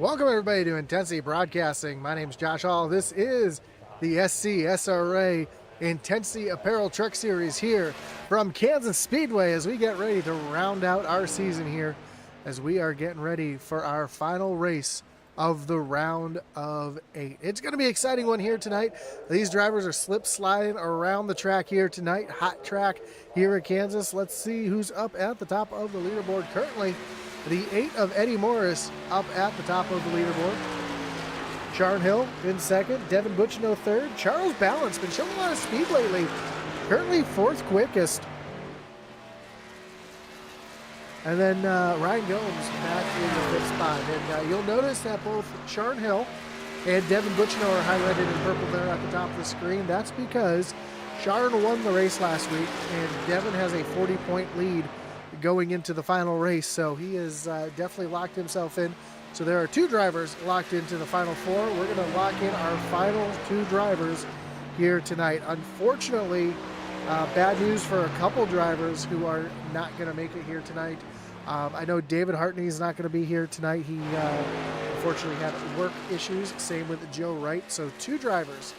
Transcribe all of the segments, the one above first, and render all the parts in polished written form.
Welcome everybody to Intensity Broadcasting. My name is Josh Hall. This is the SCSRA Intensity Apparel Truck Series here from Kansas Speedway as we get ready to round out our season here as we are getting ready for our final race of the round of 8. It's going to be an exciting one here tonight. These drivers are slip sliding around the track here tonight. Hot track here at Kansas. Let's see who's up at the top of the leaderboard currently. The 8 of Eddie Morris up at the top of the leaderboard. Sharon Hill in second. Devin Butchino third. Charles Balance been showing a lot of speed lately. Currently fourth quickest. And then Ryan Gomes back in the fifth spot. And you'll notice that both Sharon Hill and Devin Butchino are highlighted in purple there at the top of the screen. That's because Sharon won the race last week and Devin has a 40-point lead going into the final race, so he is definitely locked himself in. So there are 2 drivers locked into the final 4. We're going to lock in our final 2 drivers here tonight. Unfortunately, bad news for a couple drivers who are not going to make it here tonight. I know David Hartney is not going to be here tonight. He unfortunately had work issues. Same with Joe Wright. So 2 drivers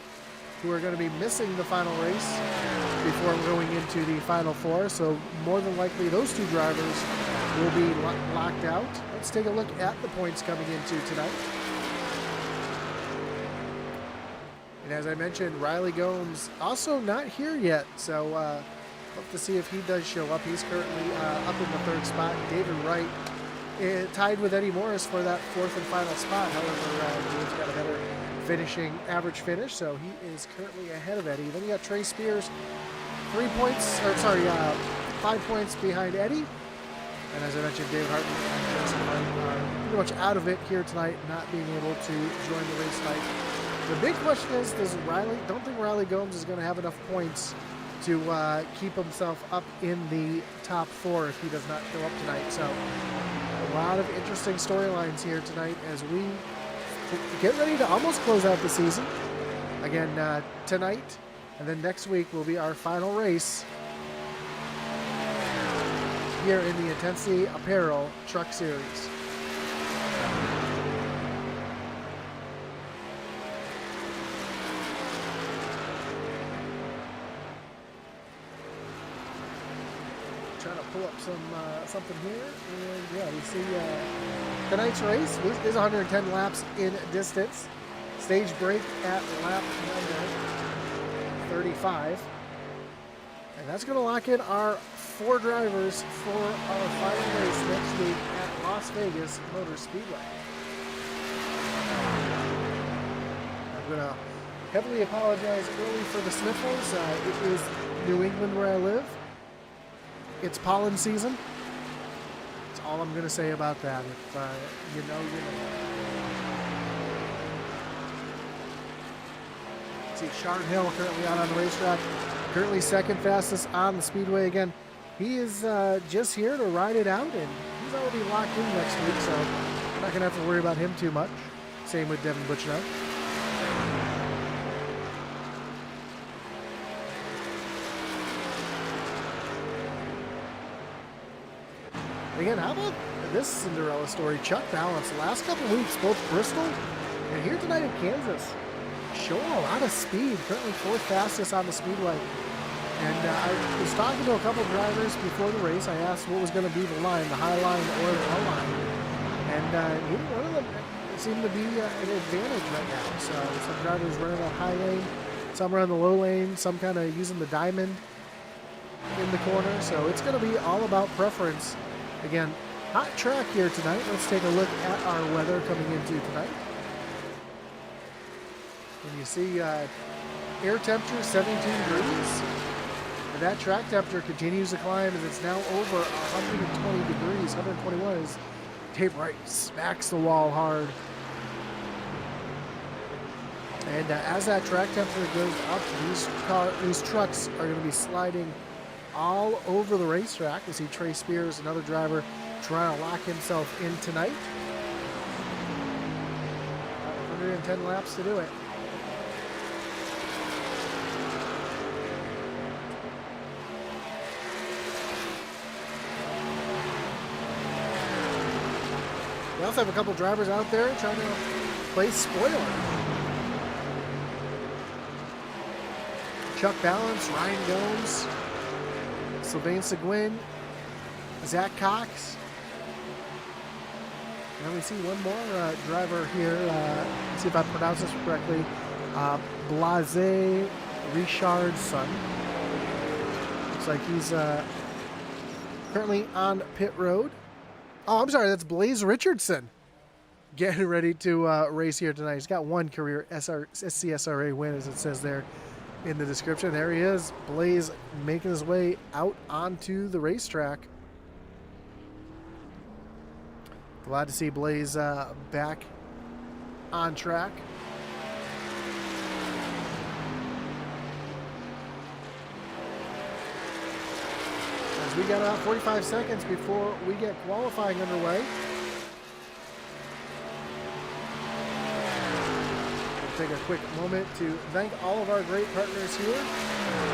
who are going to be missing the final race before going into the final 4. So more than likely those 2 drivers will be locked out. Let's take a look at the points coming into tonight. And as I mentioned, Riley Gomes also not here yet. So hope to see if he does show up. He's currently up in the 3rd spot. David Wright tied with Eddie Morris for that 4th and final spot. However, Dave's got a better finishing average finish, so he is currently ahead of Eddie. Then you got Trey Spears, 5 points behind Eddie. And as I mentioned, David Hartman and Jason Wright are pretty much out of it here tonight, not being able to join the race tonight. The big question is, don't think Riley Gomes is going to have enough points to keep himself up in the top 4 if he does not show up tonight. So a lot of interesting storylines here tonight as we get ready to almost close out the season. Again, tonight and then next week will be our final race here in the Intensity Apparel Truck Series. Trying to pull up something here, and yeah, we see tonight's race is 110 laps in distance. Stage break at lap number 35. And that's going to lock in our 4 drivers for our final race next week at Las Vegas Motor Speedway. I'm going to heavily apologize early for the sniffles. It is New England where I live. It's pollen season. That's all I'm going to say about that. If you know, you know. See Sharon Hill currently out on the racetrack. Currently 2nd fastest on the speedway. Again, he is just here to ride it out, and he's already locked in next week, so I'm not going to have to worry about him too much. Same with Devin Butchino. Again, how about this Cinderella story? Chuck Balance, the last couple weeks, both Bristol and here tonight in Kansas, showing a lot of speed. Currently 4th fastest on the speedway. And I was talking to a couple drivers before the race. I asked what was going to be the line, the high line or the low line. And neither one of them seemed to be an advantage right now. So some drivers running the high lane, some running the low lane, some kind of using the diamond in the corner. So it's going to be all about preference. Again, hot track here tonight. Let's take a look at our weather coming into tonight. And you see air temperature 17 degrees. And that track temperature continues to climb as it's now over 120 degrees. 121 as Dave Wright smacks the wall hard. And as that track temperature goes up, these trucks are going to be sliding all over the racetrack. We see Trey Spears, another driver, trying to lock himself in tonight. 110 laps to do it. We also have a couple drivers out there trying to play spoiler. Chuck Balance, Ryan Gomes, Sylvain Seguin, Zach Cox. And we see one more driver here. Let's see if I pronounce this correctly. Blase Richardson. Looks like he's currently on pit road. Oh, I'm sorry. That's Blaze Richardson getting ready to race here tonight. He's got one career SCSRA win, as it says there in the description. There he is. Blaze making his way out onto the racetrack. Glad to see Blaze back on track. As we got about 45 seconds before we get qualifying underway. We'll take a quick moment to thank all of our great partners here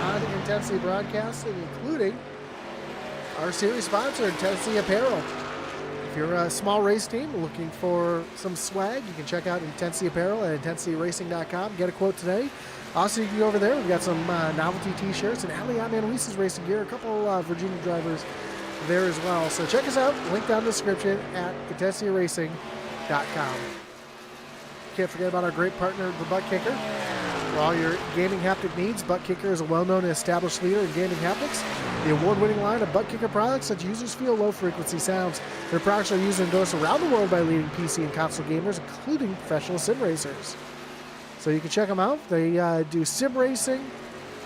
on Intensity Broadcasting, including our series sponsor, Intensity Apparel. If you're a small race team looking for some swag, you can check out Intensity Apparel at intensityracing.com. Get a quote today. Also, you can go over there. We've got some novelty t-shirts and Allianz and Luis's racing gear. A couple Virginia drivers there as well. So check us out. Link down in the description at intensityracing.com. Can't forget about our great partner, the Butt Kicker. For all your gaming haptic needs, Butt Kicker is a well-known and established leader in gaming haptics. The award-winning line of Butt Kicker products let users feel low-frequency sounds. Their products are used and endorsed around the world by leading PC and console gamers, including professional sim racers. So you can check them out. They do sim racing,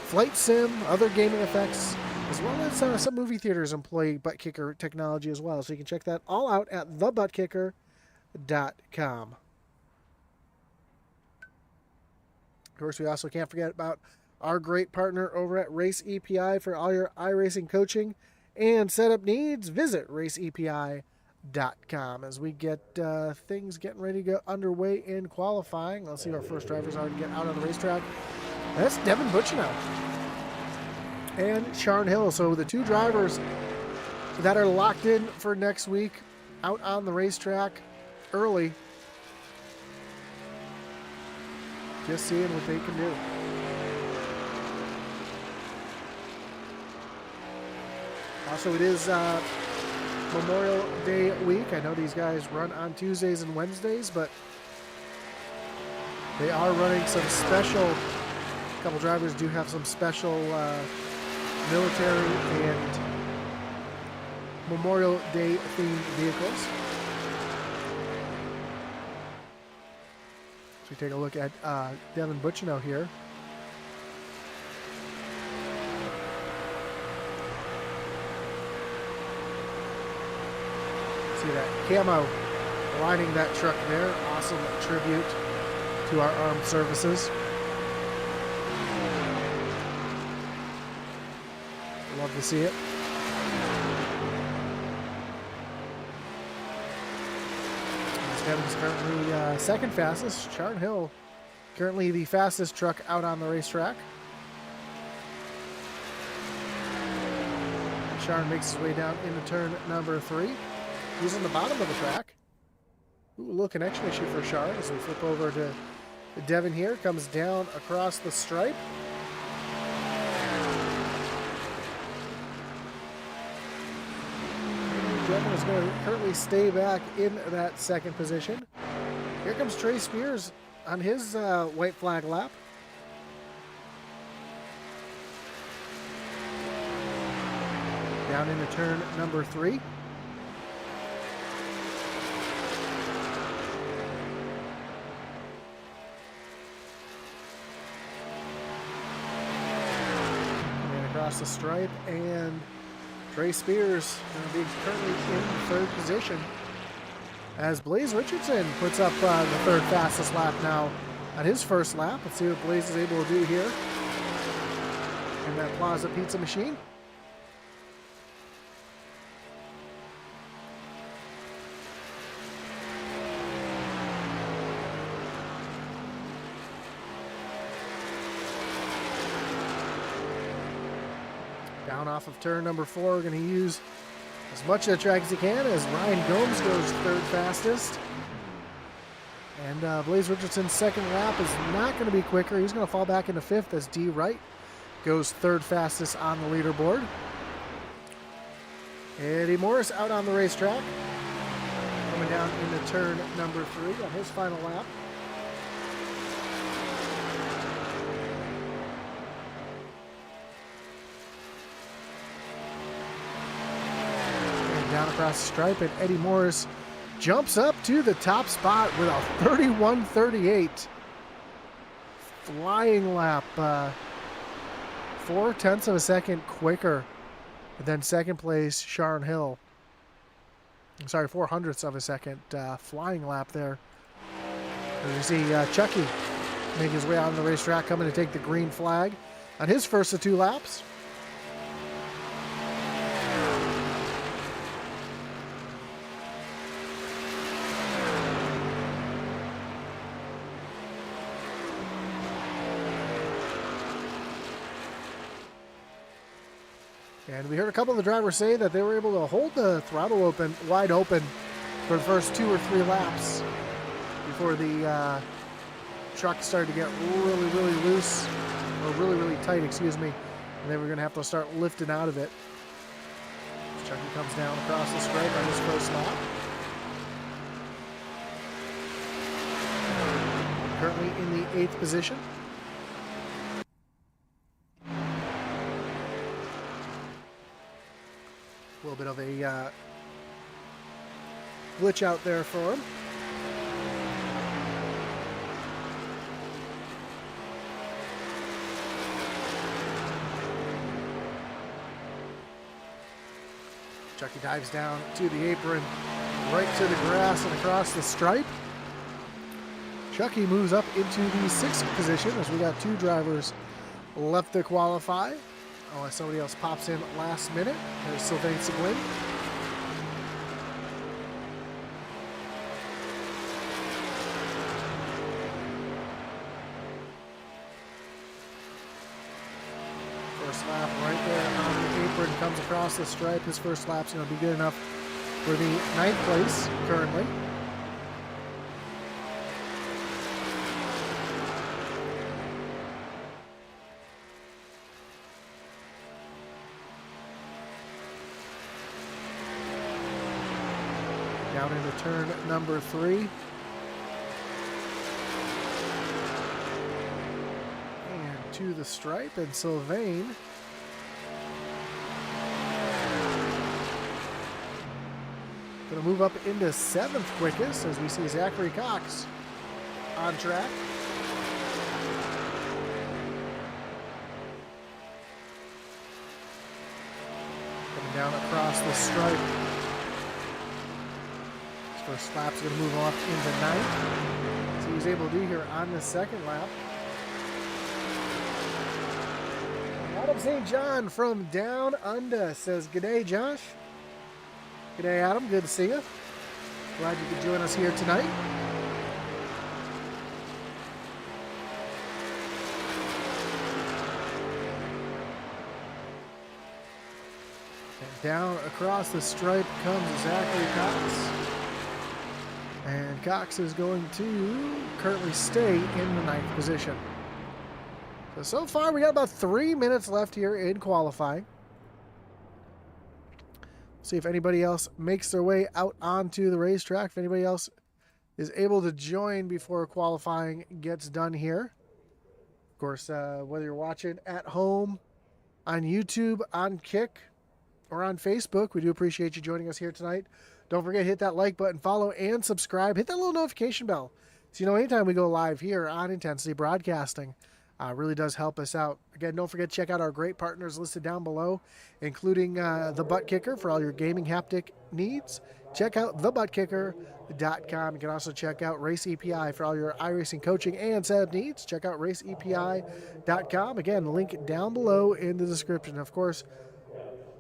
flight sim, other gaming effects, as well as some movie theaters employ Butt Kicker technology as well. So you can check that all out at thebuttkicker.com. Of course, we also can't forget about our great partner over at Race EPI for all your iRacing coaching and setup needs. Visit raceepi.com as we get things getting ready to go underway in qualifying. Let's see if our first drivers are to get out on the racetrack. That's Devin Butchino and Sharn Hill. So the two drivers that are locked in for next week out on the racetrack early. Just seeing what they can do. Also, it is Memorial Day week. I know these guys run on Tuesdays and Wednesdays, but they are running some special. A couple drivers do have some special military and Memorial Day themed vehicles. So we take a look at Devin Butchino here. See that camo lining that truck there. Awesome tribute to our armed services. Love to see it. Devin's currently second fastest. Sharn Hill currently the fastest truck out on the racetrack. Sharn makes his way down into turn number 3. He's on the bottom of the track. Ooh, a little connection issue for Sharn as we flip over to Devin here. Comes down across the stripe. Devin is going to currently stay back in that second position. Here comes Trey Spears on his white flag lap. Down into turn number 3. And across the stripe, and Trey Spears going to be currently in third position as Blaze Richardson puts up the third fastest lap now on his first lap. Let's see what Blaze is able to do here in that Plaza Pizza machine. Down off of turn number 4, we're going to use as much of the track as he can, as Ryan Gomes goes third fastest. And Blaze Richardson's second lap is not going to be quicker. He's going to fall back into fifth as D. Wright goes third fastest on the leaderboard. Eddie Morris out on the racetrack, coming down into turn number 3 on his final lap. And down across the stripe, and Eddie Morris jumps up to the top spot with a 31.38 flying lap, 0.4 of a second quicker than second place Sharn Hill. I'm sorry, 0.04 of a second flying lap there. As you see Chucky make his way out on the racetrack, coming to take the green flag on his first of 2 laps. And we heard a couple of the drivers say that they were able to hold the throttle wide open for the first 2 or 3 laps before the truck started to get really, really loose, or really, really tight, excuse me. And they were going to have to start lifting out of it. Chucky comes down across the stripe on his first lap. Currently in the 8th position. A little bit of a glitch out there for him. Chucky dives down to the apron, right to the grass and across the stripe. Chucky moves up into the 6th position as we got 2 drivers left to qualify. Unless somebody else pops in last minute. There's Sylvain Seguin. First lap right there on the apron, comes across the stripe. His first lap's going to be good enough for the 9th place currently. Down into turn number 3. And to the stripe, and Sylvain going to move up into 7th quickest as we see Zachary Cox on track. Coming down across the stripe. First lap's going to move off into 9th. So he was able to do here on the 2nd lap. Adam St. John from Down Under says, "G'day, Josh." G'day, Adam. Good to see you. Glad you could join us here tonight. And down across the stripe comes Zachary Cox. And Cox is going to currently stay in the 9th position. So far, we got about 3 minutes left here in qualifying. See if anybody else makes their way out onto the racetrack. If anybody else is able to join before qualifying gets done here. Of course, whether you're watching at home, on YouTube, on Kick, or on Facebook, we do appreciate you joining us here tonight. Don't forget to hit that like button, follow, and subscribe. Hit that little notification bell so you know anytime we go live here on Intensity Broadcasting. Really does help us out. Again, don't forget to check out our great partners listed down below, including the Butt Kicker for all your gaming haptic needs. Check out thebuttkicker.com. You can also check out Race EPI for all your iRacing coaching and setup needs. Check out raceepi.com. Again, link down below in the description. Of course,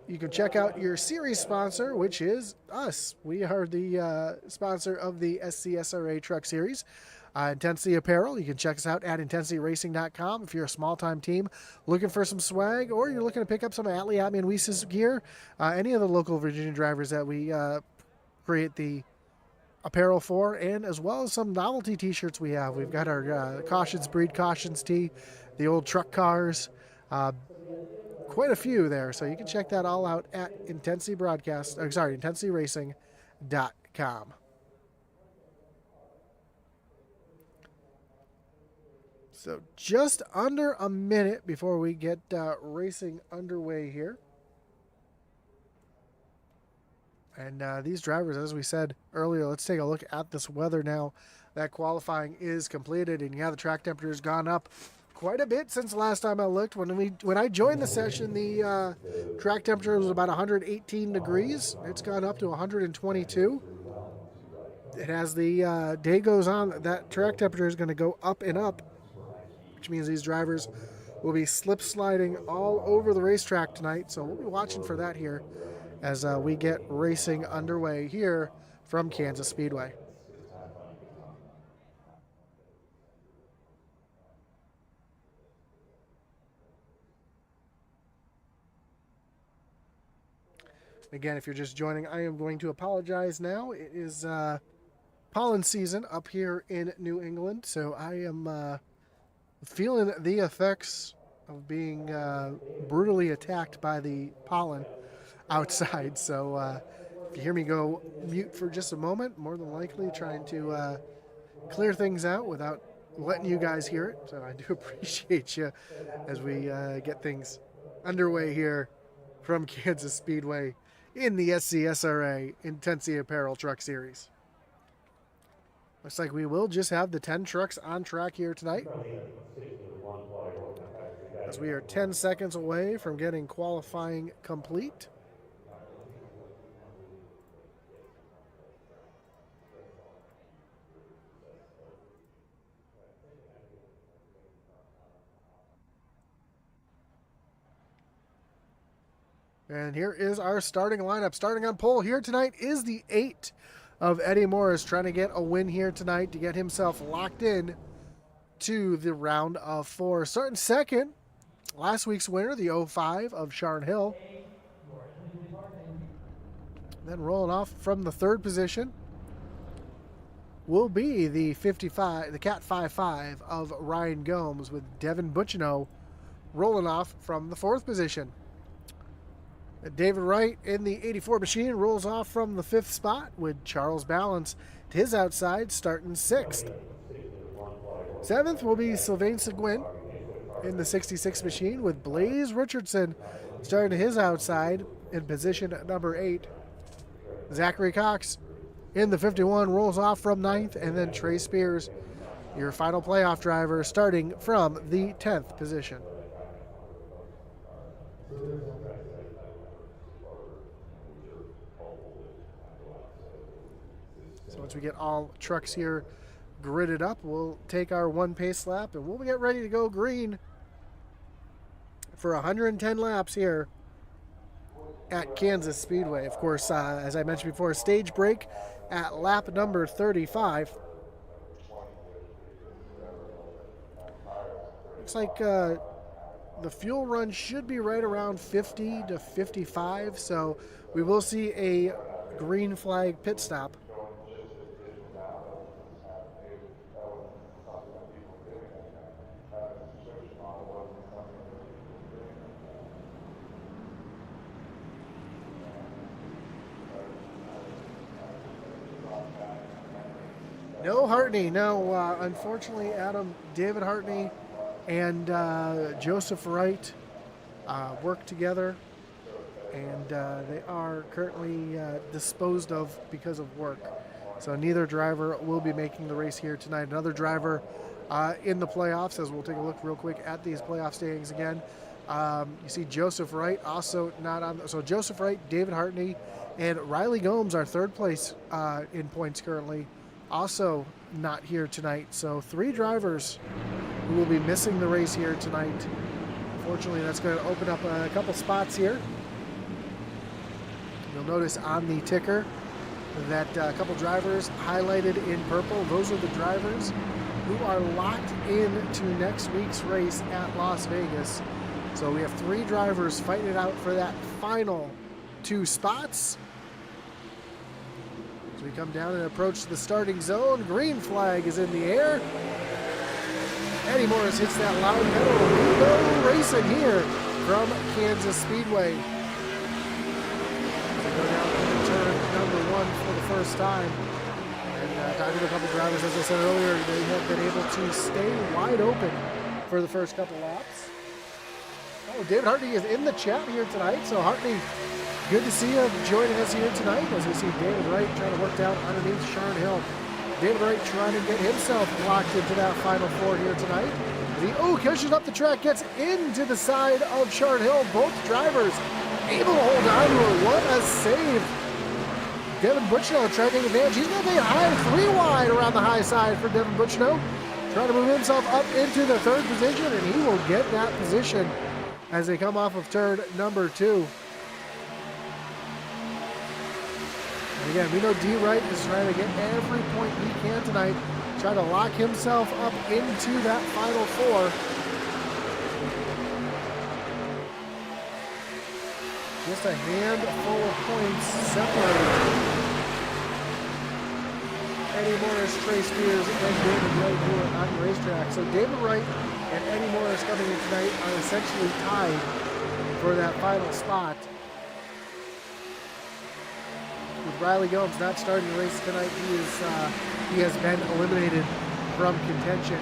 you can check out your series sponsor, which is us. We are the sponsor of the SCSRA Truck Series. Intensity Apparel, you can check us out at intensityracing.com if you're a small-time team looking for some swag, or you're looking to pick up some Atlee, Atme, and Weiss's gear. Any of the local Virginia drivers that we create the apparel for, and as well as some novelty t-shirts we have. We've got our Cautions Breed Cautions tee, the old truck cars, quite a few there. So you can check that all out at intensityracing.com. So just under a minute before we get racing underway here. And these drivers, as we said earlier, let's take a look at this weather now that qualifying is completed. And yeah, the track temperature has gone up quite a bit since the last time I looked. When I joined the session, the track temperature was about 118 degrees. It's gone up to 122. And as the day goes on, that track temperature is going to go up and up, which means these drivers will be slip sliding all over the racetrack tonight. So we'll be watching for that here as we get racing underway here from Kansas Speedway. Again, if you're just joining, I am going to apologize now. It is pollen season up here in New England, so I am feeling the effects of being brutally attacked by the pollen outside. So if you hear me go mute for just a moment, more than likely trying to clear things out without letting you guys hear it. So I do appreciate you as we get things underway here from Kansas Speedway in the SCSRA Intensity Apparel Truck Series. Looks like we will just have the 10 trucks on track here tonight, as we are 10 seconds away from getting qualifying complete. And here is our starting lineup. Starting on pole here tonight is the 8 of Eddie Morris, trying to get a win here tonight to get himself locked in to the round of 4. Starting second, last week's winner, the 05 of Sharn Hill. Then rolling off from the 3rd position will be the Cat 55 of Ryan Gomes, with Devin Butchino rolling off from the 4th position. David Wright in the 84 machine rolls off from the 5th spot, with Charles Balance to his outside starting 6th. 7th will be Sylvain Seguin in the 66 machine, with Blaze Richardson starting to his outside in position number 8. Zachary Cox in the 51 rolls off from 9th, and then Trey Spears, your final playoff driver, starting from the 10th position. So once we get all trucks here gridded up, we'll take our 1 pace lap and we'll get ready to go green for 110 laps here at Kansas Speedway. Of course, as I mentioned before, stage break at lap number 35. Looks like the fuel run should be right around 50 to 55, so we will see a green flag pit stop. No Hartney, no. Unfortunately, David Hartney and Joseph Wright work together, and they are currently disposed of because of work. So neither driver will be making the race here tonight. Another driver in the playoffs, as we'll take a look real quick at these playoff standings again. You see Joseph Wright also not on. So Joseph Wright, David Hartney, and Riley Gomes are 3rd place in points currently, also not here tonight. So 3 drivers who will be missing the race here tonight. Unfortunately, that's going to open up a couple spots here. You'll notice on the ticker that a couple drivers highlighted in purple. Those are the drivers who are locked into next week's race at Las Vegas. So we have 3 drivers fighting it out for that final 2 spots. As we come down and approach the starting zone, green flag is in the air. Eddie Morris hits that loud pedal. We go racing here from Kansas Speedway. We go down to turn number 1 for the first time. And talking to a couple drivers, as I said earlier, they have been able to stay wide open for the first couple laps. Oh, David Hartney is in the chat here tonight. So Hartney, good to see you joining us here tonight as we see David Wright trying to work down underneath Sharn Hill. David Wright trying to get himself locked into that final 4 here tonight. He pushes up the track, gets into the side of Sharn Hill. Both drivers able to hold on to her. What a save. Devin Butchno trying to take advantage. He's going to be high 3 wide around the high side for Devin Butchno. Trying to move himself up into the 3rd position, and he will get that position as they come off of turn number 2. And again, we know D. Wright is trying to get every point he can tonight, trying to lock himself up into that final 4. Just a handful of points separated Eddie Morris, Trey Spears, and David Wright who are on the racetrack. So David Wright and Eddie Morris coming in tonight are essentially tied for that final spot. With Riley Gomes not starting the race tonight, he has been eliminated from contention.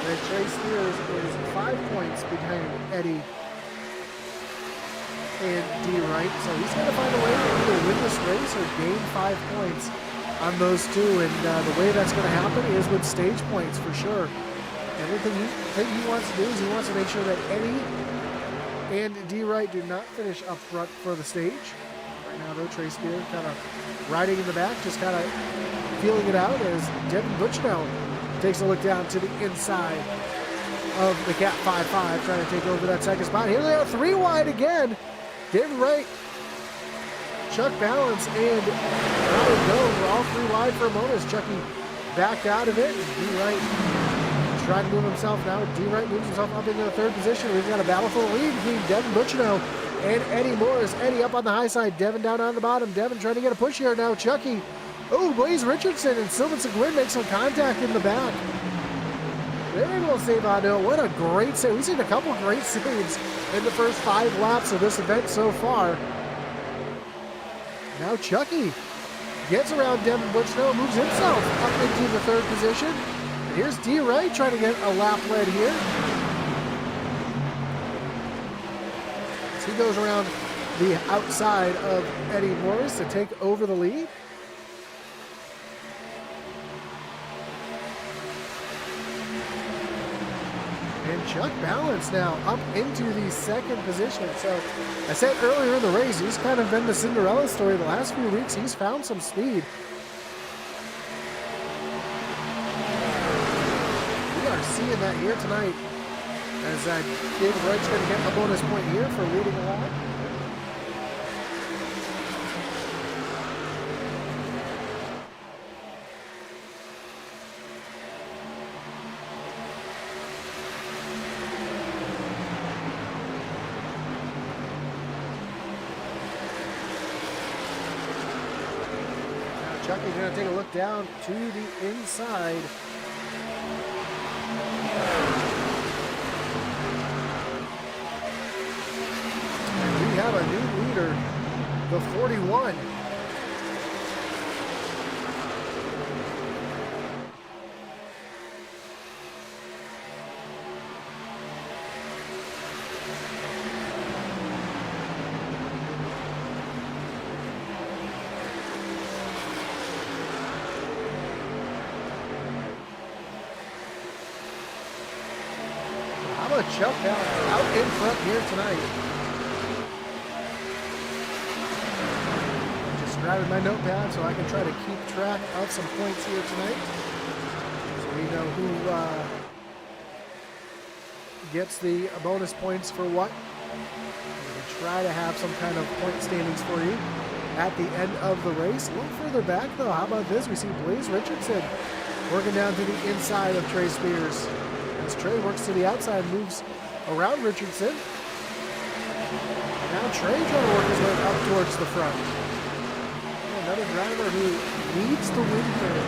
And Trey Spears is 5 points behind Eddie and D. Wright, so he's going to find a way to either win this race or gain 5 points on those 2. And the way that's going to happen is with stage points for sure. Everything he wants to do is he wants to make sure that Eddie and D. Wright do not finish up front for the stage. Right now, though, Trey Spears kind of riding in the back, just kind of feeling it out as Devin Butchno takes a look down to the inside of the Cat 5-5, trying to take over that 2nd spot. Here they are, 3 wide again. David Wright, Chuck Balance, and Riley Gomes were all 3 wide for a moment as Chucky backed out of it. D. Wright trying to move himself now. D. Wright moves himself up into the 3rd position. We've got a battle for the lead between Devin Butchno and Eddie Morris. Eddie up on the high side, Devin down on the bottom. Devin trying to get a push here now. Chucky. Oh, Blaze Richardson and Sylvan Seguin make some contact in the back. They're able to save on Hill. What a great save. We've seen a couple great saves in the first 5 laps of this event so far. Now Chucky gets around Devin Butchno, moves himself up into the 3rd position. And here's D. Wright trying to get a lap lead here. As he goes around the outside of Eddie Morris to take over the lead. And Chuck Balance now up into the 2nd position. So I said earlier in the race, he's kind of been the Cinderella story the last few weeks. He's found some speed. We are seeing that here tonight as David Wright's going to get a bonus point here for leading a lap. Chucky's going to take a look down to the inside. And we have a new leader, the 41. Chuck Balance out in front here tonight. Just grabbing my notepad so I can try to keep track of some points here tonight. So we know who gets the bonus points for what. We can try to have some kind of point standings for you. at the end of the race. A little further back, though, how about this? We see Blaze Richardson working down to the inside of Trey Spears. As Trey works to the outside, moves around Richardson. Now Trey trying to work his way up towards the front. Another driver who needs the win here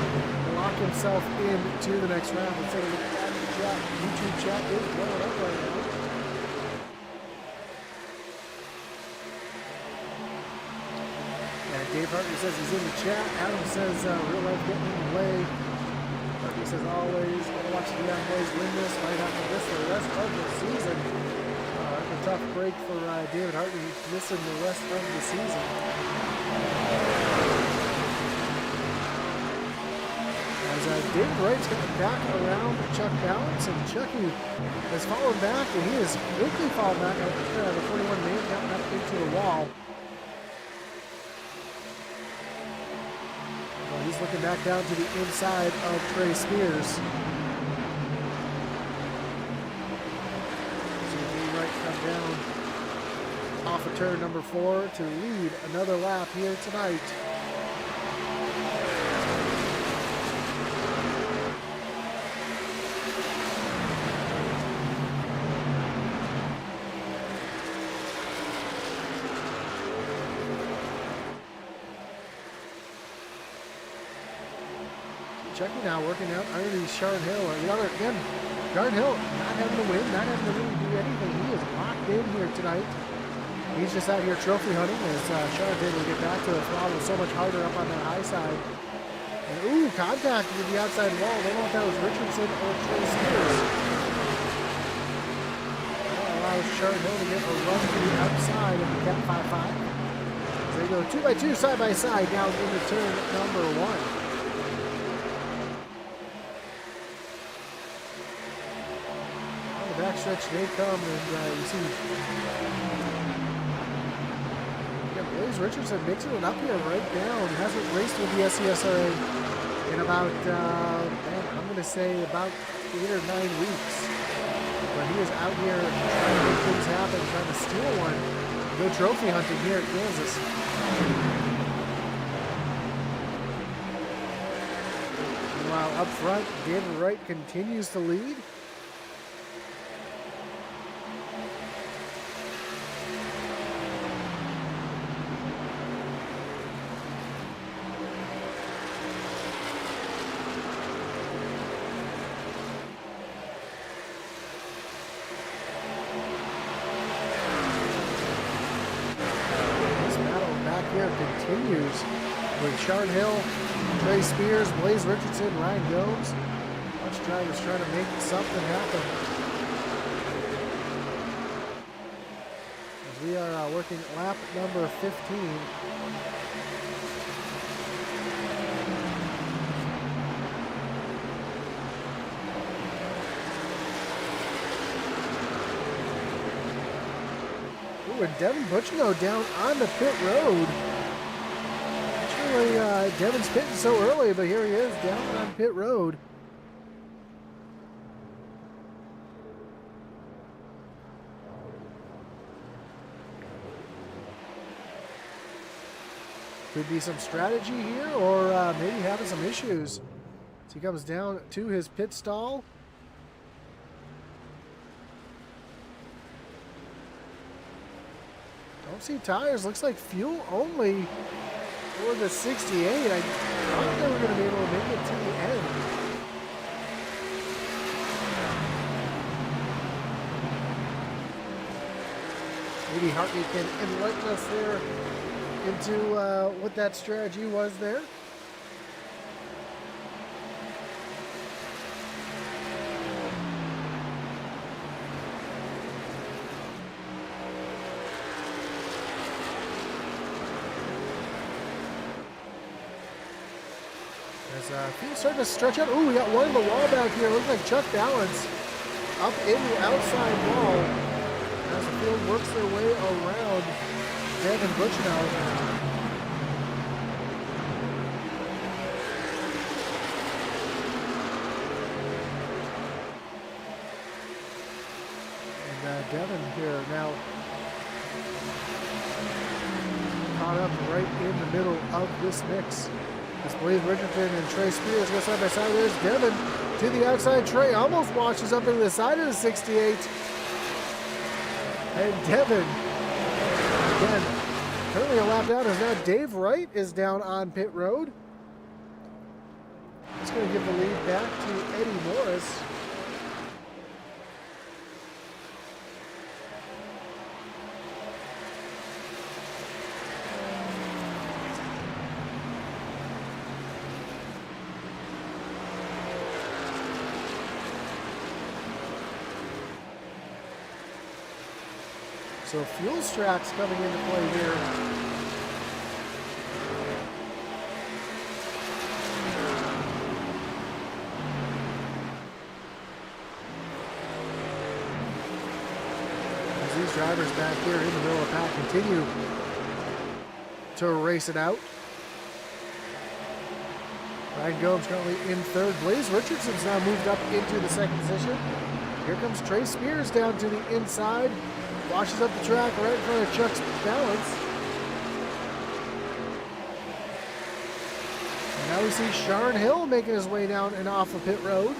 to lock himself into the next round. Let's take a look at the chat. YouTube chat is blowing up right now. Dave Hartley says he's in the chat. Adam says real life getting in the way. Hartley says always gotta watch the young boys win this. Might have to miss the rest of the season. That's a tough break for David Hartley. He's missing the rest of the season. As David Wright's coming back around Chuck Balance, and Chucky has fallen back, and he has quickly fallen back. The 41 man down up into the wall. He's looking back down to the inside of Trey Spears. So Wright come down off of turn number 4 to lead another lap here tonight. Chucky now working out underneath Sharon Hill. Again, Sharon Hill not having to win, not having to really do anything. He is locked in here tonight. He's just out here trophy hunting as Sharon's able to get back to the throttle so much harder up on that high side. And ooh, contact with the outside wall. Don't know if that was Richardson or Trey Spears. That allows Sharon Hill to get a run to the outside of the Cat 5-5. As they go 2x2 side by side down into turn number 1. Backstretch they come, and you see Blaze Richardson mixing it up here right down. Hasn't raced with the SCSRA in about, I'm going to say about 8 or 9 weeks. But he is out here trying to make things happen, trying to steal one. Go trophy hunting here at Kansas. Meanwhile, up front, David Wright continues to lead. Continues with Sharon Hill, Trey Spears, Blaze Richardson, Ryan Gomes. Bunch of drivers trying to make something happen. As we are working lap number 15. Ooh, and Devin Butchino down on the pit road. Devin's pitting so early, but here he is down on pit road. Could be some strategy here, or maybe having some issues. So he comes down to his pit stall. Don't see tires. Looks like fuel only. For the 68, I thought they were going to be able to make it to the end. Maybe Hartley can enlighten us there into what that strategy was there. Field's starting to stretch out. Ooh, we got one in the wall back here. Looks like Chuck Balance up in the outside wall as the field works their way around Devin Butchino. And Devin here now caught up right in the middle of this mix. As Blaze Richardson and Trey Spears go side by side. There's Devin to the outside. Trey almost washes up into the side of the 68. And Devin, again, currently a lap down as now Dave Wright is down on pit road. It's going to give the lead back to Eddie Morris. So fuel straps coming into play here. As these drivers back here in the middle of the pack continue to race it out. Ryan Gomes currently in third. Blaze Richardson's now moved up into the second position. Here comes Trey Spears down to the inside. Washes up the track right in front of Chuck's balance. And now we see Sharn Hill making his way down and off of pit road.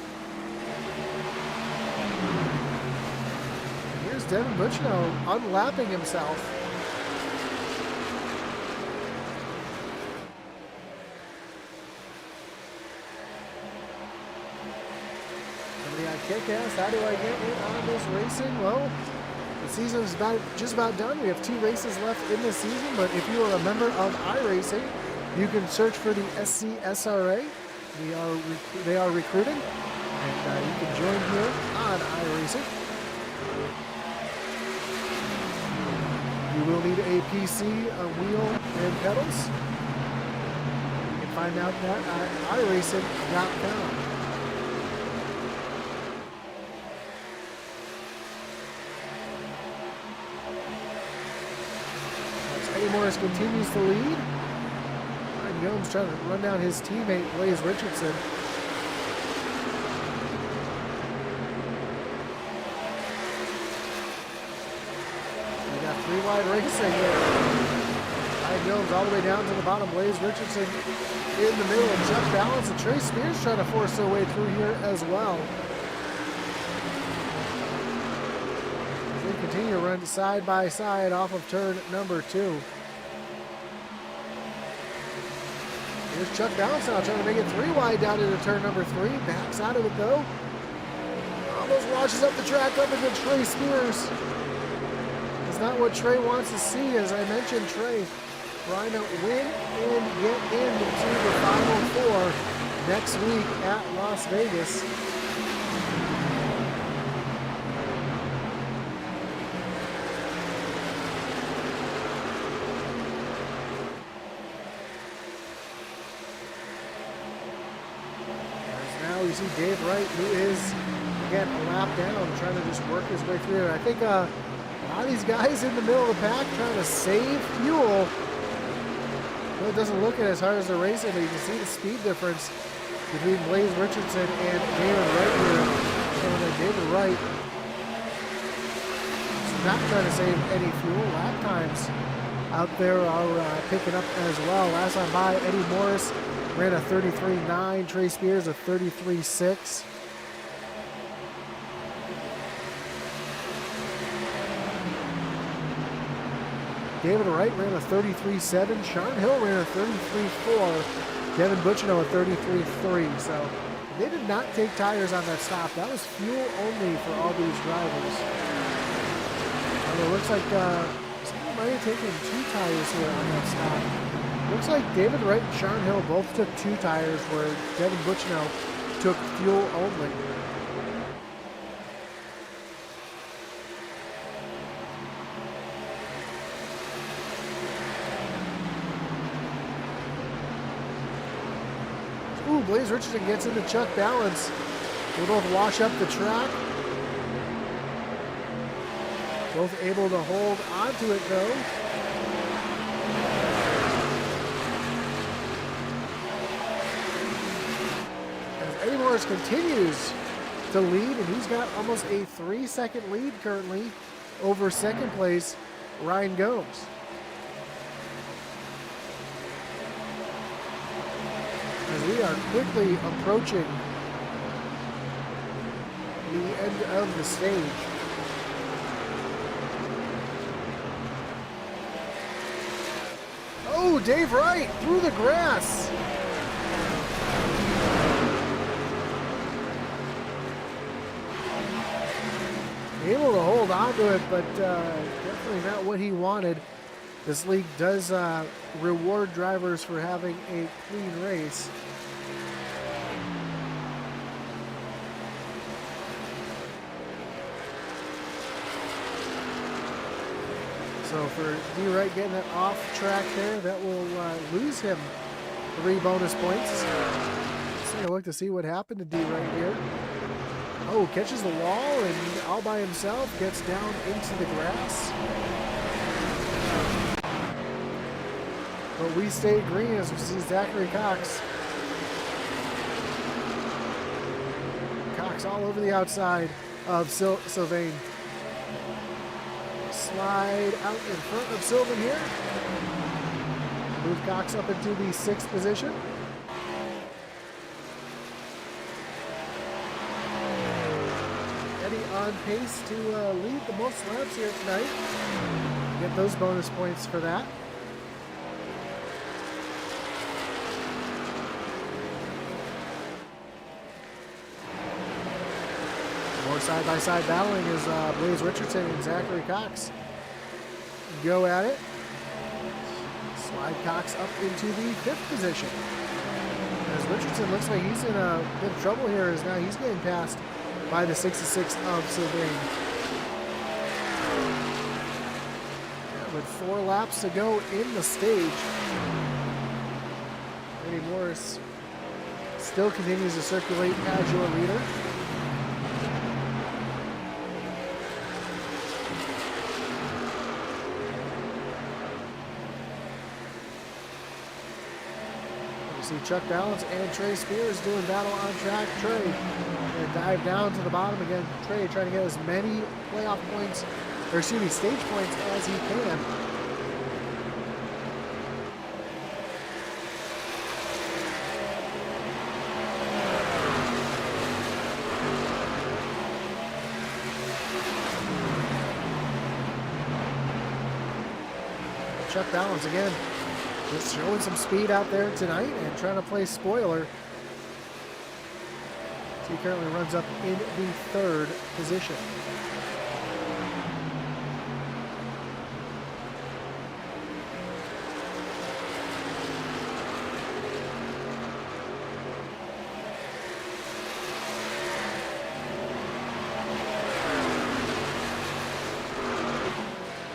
And here's Devin Butchino unlapping himself. Somebody on Kick-Ass, how do I get in on this racing? Well, the season is just about done. We have 2 races left in the season, but if you are a member of iRacing, you can search for the SCSRA. They are recruiting, and you can join here on iRacing. You will need a PC, a wheel, and pedals. You can find out that at iRacing.com. Eddie Morris continues to lead. Ryan Gomes trying to run down his teammate, Blaze Richardson. We got 3 wide racing here. Ryan Gomes all the way down to the bottom. Blaze Richardson in the middle, and Chuck Balance and Trey Spears trying to force their way through here as well. They continue to run side by side off of turn number 2. Here's Chuck Balance now trying to make it 3 wide down into turn number 3. Backs out of it though. Almost washes up the track up into Trey Spears. It's not what Trey wants to see. As I mentioned, Trey trying to win and get into the Final 4 next week at Las Vegas. You see Dave Wright, who is, again, a lap down, trying to just work his way through. I think a lot of these guys in the middle of the pack trying to save fuel. Well, it doesn't look it as hard as they're racing, but you can see the speed difference between Blaze Richardson and David Wright here. Showing that David Wright is not trying to save any fuel. Lap times out there are picking up as well. Last time by, Eddie Morris ran a 33.9, Trey Spears a 33.6. David Wright ran a 33.7. Sharn Hill ran a 33.4. Devin Butchino a 33.3. So they did not take tires on that stop. That was fuel only for all these drivers. And it looks like someone might have taken 2 tires here on that stop. Looks like David Wright and Sharn Hill both took 2 tires, where Devin Butchino took fuel only. Ooh, Blaze Richardson gets into Chuck Balance. They both wash up the track. Both able to hold onto it though. Eddie Morris continues to lead, and he's got almost a 3-second lead currently over second place Ryan Gomes. as we are quickly approaching the end of the stage. Oh, Dave Wright through the grass. Able to hold on to it, but definitely not what he wanted. This league does reward drivers for having a clean race. So for D. Wright getting it off track there, that will lose him 3 bonus points. Let's take a look to see what happened to D. Wright here. Oh, catches the wall and all by himself gets down into the grass. But we stay green as we see Zachary Cox. Cox all over the outside of Sylvain. Slide out in front of Sylvain here. Move Cox up into the 6th position. Eddie on pace to lead the most laps here tonight. Get those bonus points for that. More side-by-side battling as Blaze Richardson and Zachary Cox go at it. Slide Cox up into the 5th position. As Richardson looks like he's in a bit of trouble here, as now he's getting passed by the 66 of Sylvain. Yeah, with 4 laps to go in the stage, Eddie Morris still continues to circulate as your leader. See Chuck Balance and Trey Spears doing battle on track. Trey gonna dive down to the bottom again. Trey trying to get as many playoff points, or excuse me, stage points as he can. Chuck Balance again. Just showing some speed out there tonight and trying to play spoiler. So he currently runs up in the 3rd position.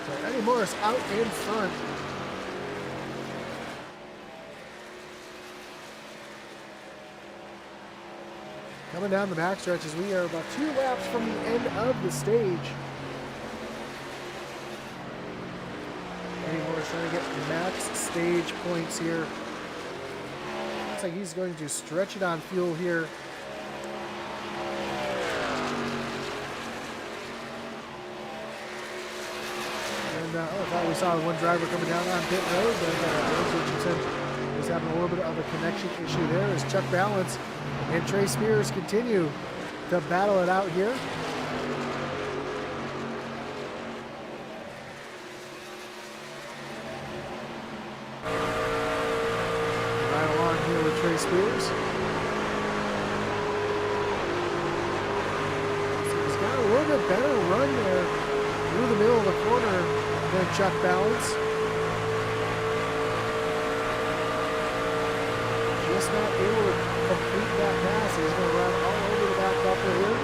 So Eddie Morris out in front. Coming down the backstretch as we are about 2 laps from the end of the stage. Eddie Morris trying to get max stage points here. Looks like he's going to stretch it on fuel here. And I thought we saw one driver coming down on pit road, but Richardson is having a little bit of a connection issue there as Chuck Balance and Trey Spears continue to battle it out here. Right along here with Trey Spears. So he's got a little bit better run there through the middle of the corner than Chuck Balance. Just not able to complete that pass. He's going to run all over the back bumper here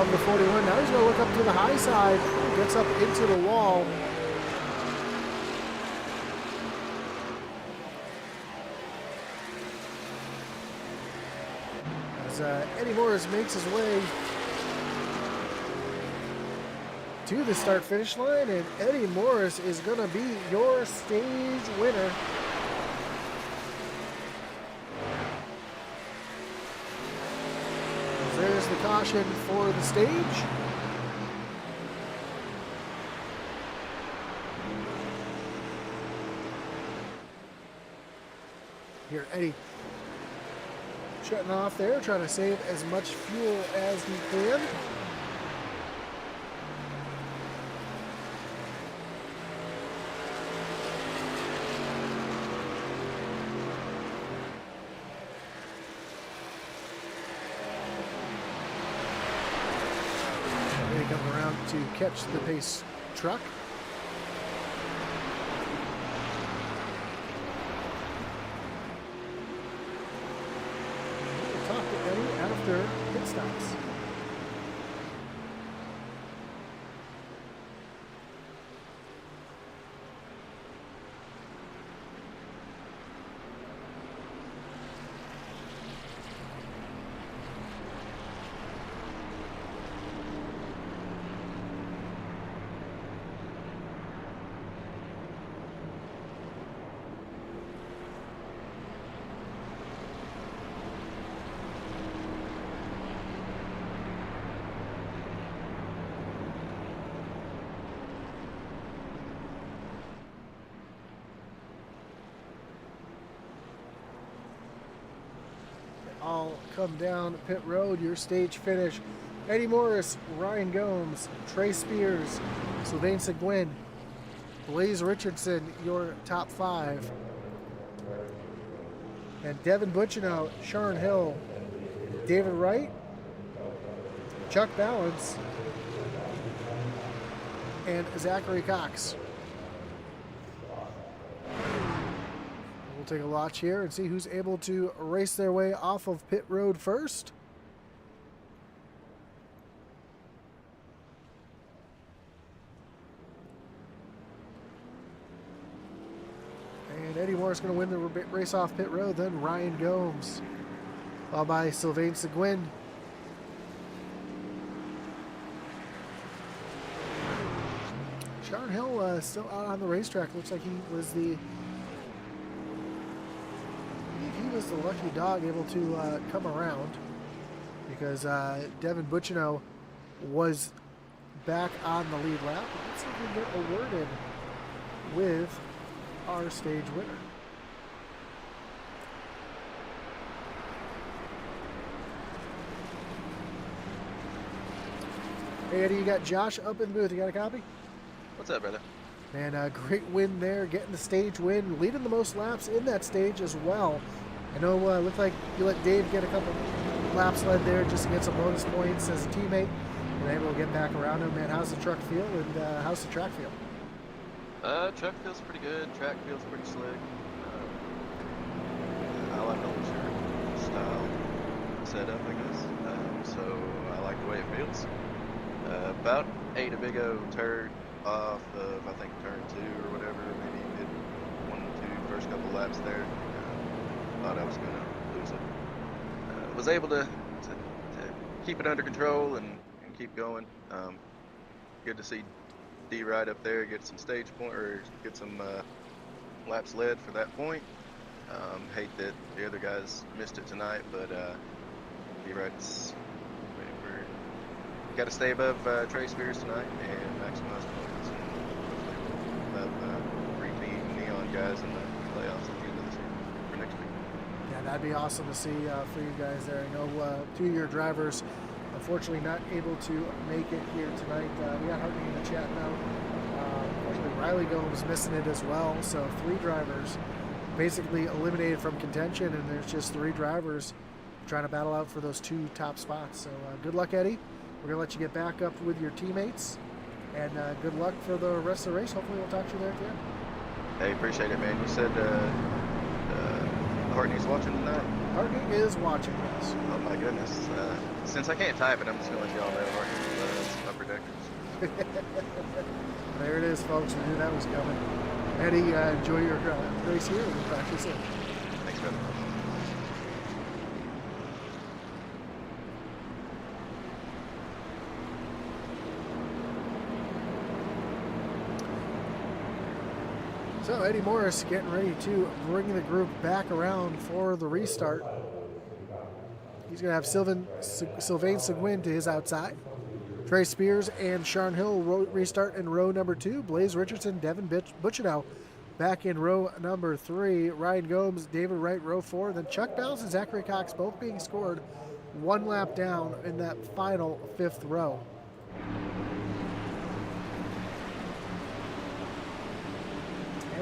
of the 41. Now he's going to look up to the high side. Gets up into the wall. As Eddie Morris makes his way to the start-finish line, and Eddie Morris is going to be your stage winner. There's the caution for the stage. Here, Eddie shutting off there, trying to save as much fuel as he can. And he comes around to catch the pace truck. After pit stops. All come down pit road, your stage finish. Eddie Morris, Ryan Gomes, Trey Spears, Sylvain Seguin, Blaze Richardson, your top 5. And Devin Butchinow, Sharon Hill, David Wright, Chuck Balance, and Zachary Cox. We'll take a watch here and see who's able to race their way off of pit road first. And Eddie Morris going to win the race off pit road, then Ryan Gomes, followed by Sylvain Seguin. Sharon Hill still out on the racetrack. Looks like he was the lucky dog able to come around, because Devin Butchinow was back on the lead lap. Let's see if we can get a word in with our stage winner. Hey Eddie, you got Josh up in the booth. You got a copy? What's up, brother? Man, great win there, getting the stage win, leading the most laps in that stage as well. I know it looked like you let Dave get a couple laps led there just to get some bonus points as a teammate, and able to get back around him. Man, how's the truck feel, and how's the track feel? Truck feels pretty good. Track feels pretty slick. I like the whole style setup, I guess. So I like the way it feels. About ate a big old turd off of, I think, turn 2 or whatever. Maybe did 1 or 2 first couple laps there. Thought I was going to lose it. Was able to keep it under control and keep going. Good to see D right up there, get some stage point, or get some laps led for that point. Hate that the other guys missed it tonight, but D right's got to stay above Trey Spears tonight and maximize points. And we'll have 3 Team Neon guys in the playoffs at the end of this year for next week. Yeah, that'd be awesome to see for you guys there. I know 2 of your drivers unfortunately not able to make it here tonight. We got Hartney in the chat now. Unfortunately, Riley Gomes missing it as well. So 3 drivers basically eliminated from contention, and there's just 3 drivers trying to battle out for those 2 top spots. So good luck, Eddie. We're going to let you get back up with your teammates, and good luck for the rest of the race. Hopefully we'll talk to you there at the end. Hey, appreciate it, man. You said Hartney's watching tonight? Hartney is watching, yes. Oh, my goodness. Since I can't type it, I'm just going to let y'all know Hartney's upper deckers. There it is, folks. We knew that was coming. Eddie, enjoy your race here. We'll talk to you soon. Thanks, brother. So Eddie Morris getting ready to bring the group back around for the restart. He's going to have Sylvain Seguin to his outside. Trey Spears and Sharon Hill restart in row number 2. Blaze Richardson, Devin Butchinow back in row number 3. Ryan Gomes, David Wright, row 4. Then Chuck Bounce and Zachary Cox both being scored 1 lap down in that final 5th row.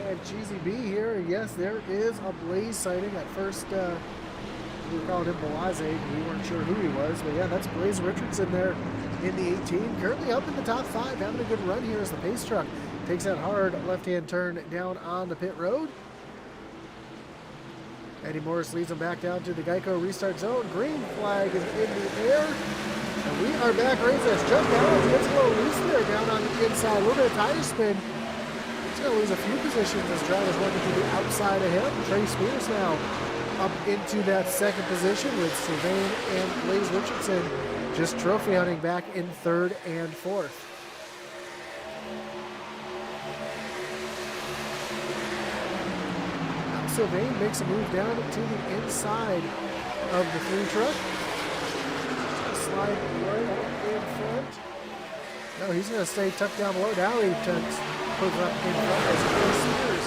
And Cheesy B here, yes, there is a Blaze sighting. At first, we were calling him Blase. We weren't sure who he was, but yeah, that's Blaze Richardson there in the 18. Currently up in the top 5, having a good run here as the pace truck takes that hard left-hand turn down on the pit road. Eddie Morris leads him back down to the Geico restart zone. Green flag is in the air. And we are back racing as Chuck Bowers gets a little loose there down on the inside. A little bit of tire spin. He's going to lose a few positions as drivers working to the outside of him. Trey Spears now up into that 2nd position with Sylvain and Blaze Richardson just trophy hunting back in 3rd and 4th. Sylvain makes a move down to the inside of the 3 truck. Slide right up in front. No, he's going to stay tucked down below. Now he puts up in front as Trey Spears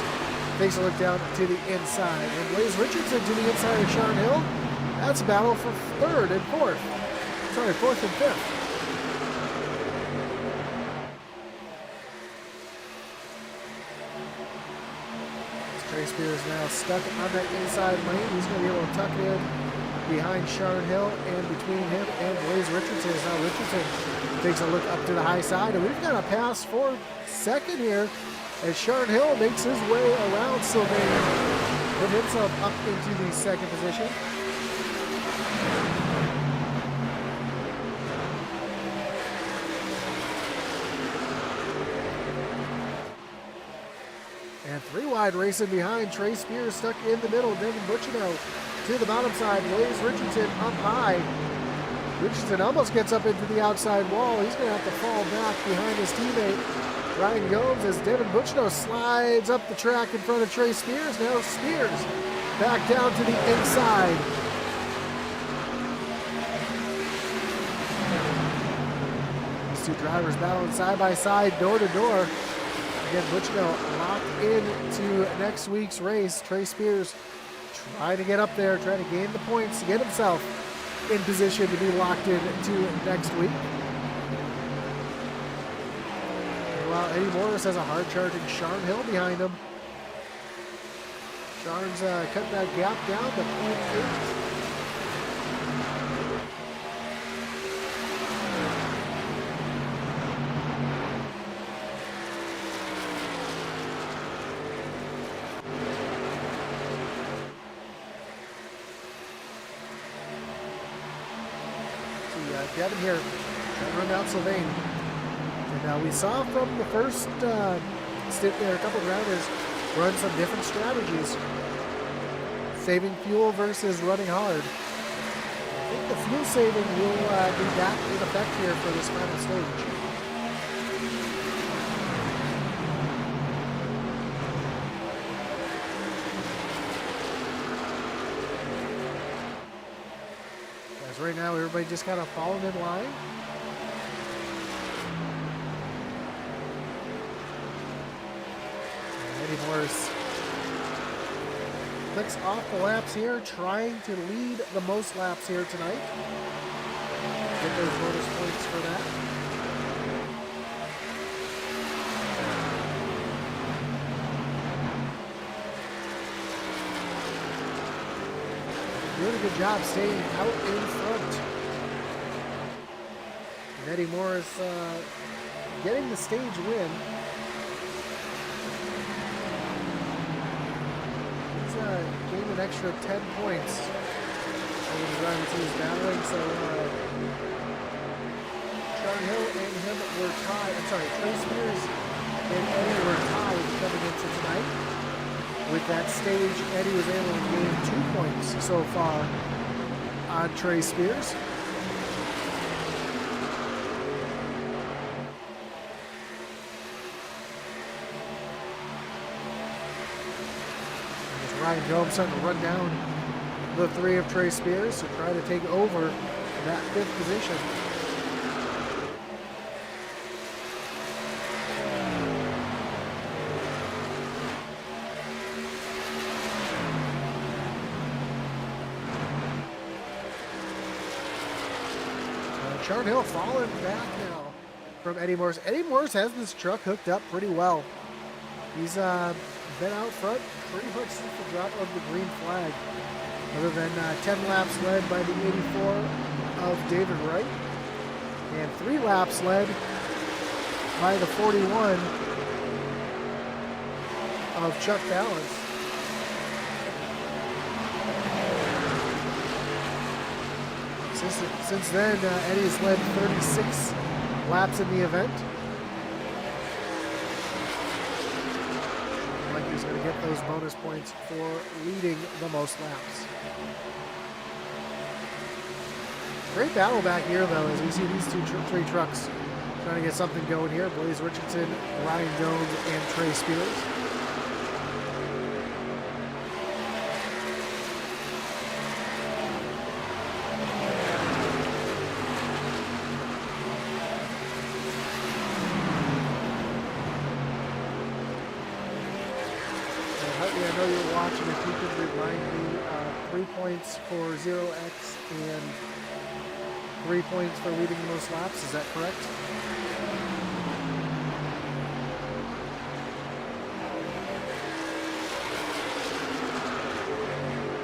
takes a look down to the inside. And Blaze Richardson to the inside of Sean Hill. That's a battle for 3rd and 4th. Sorry, 4th and 5th. Trey Spears now stuck on that inside lane. He's going to be able to tuck in behind Sharon Hill, and between him and Blaze Richardson is now Richardson takes a look up to the high side, and we've got a pass for 2nd here as Sharon Hill makes his way around Sylvain, put himself up into the 2nd position. And 3 wide racing behind. Trey Spears stuck in the middle. Devin Butchino to the bottom side. Blaze Richardson up high. Richardson almost gets up into the outside wall. He's going to have to fall back behind his teammate Ryan Gomes as Devin Butchino slides up the track in front of Trey Spears. Now Spears back down to the inside. These 2 drivers battling side by side, door to door. Again, Butchino locked into next week's race. Trey Spears trying to get up there, trying to gain the points to get himself in position to be locked into next week. Meanwhile, Eddie Morris has a hard-charging Sharn Hill behind him. Sharn's cutting that gap down to 0.8. Devin here trying to run down Sylvain. And we saw from the first stint there, a couple of rounders run some different strategies. Saving fuel versus running hard. I think the fuel saving will be back in effect here for this final stage. Right now, everybody just kind of falling in line. And Eddie Morris clicks off the laps here, trying to lead the most laps here tonight. Get those bonus points for that. Doing a good job staying out in front. And Eddie Morris getting the stage win. He's gained an extra 10 points over the drivers he was battling. So Sean Hill and him were tied. I'm sorry, Trey Spears and Eddie were tied coming into tonight. With that stage, Eddie was able to gain 2 points so far on Trey Spears. As Ryan Gomes starting to run down the 3 of Trey Spears to try to take over that 5th position. Sharon Hill falling back now from Eddie Morris. Eddie Morris has this truck hooked up pretty well. He's been out front pretty much since the drop of the green flag. Other than 10 laps led by the 84 of David Wright. And 3 laps led by the 41 of Chuck Balance. Since then, Eddie's led 36 laps in the event. Like he's going to get those bonus points for leading the most laps. Great battle back here, though, as we see these three trucks trying to get something going here. Blaze Richardson, Ryan Jones, and Trey Spears. I know you're watching. If you could remind me, 3 points for 0x and 3 points for leading the most laps. Is that correct?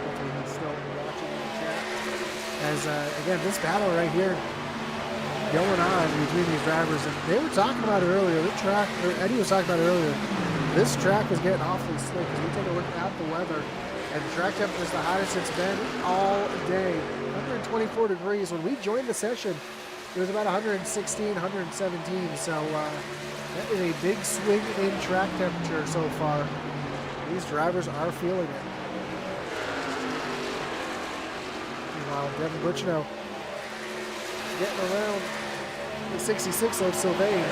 Hopefully he's still watching in the chat. As again, this battle right here going on between these drivers, and they were talking about it earlier. The track, or Eddie was talking about it earlier. This track is getting awfully slick. As we take a look at the weather, and the track temperature is the hottest it's been all day. 124 degrees. When we joined the session, it was about 116, 117. So that is a big swing in track temperature so far. These drivers are feeling it. Meanwhile, Devin Butchino getting around the 66 of Sylvain.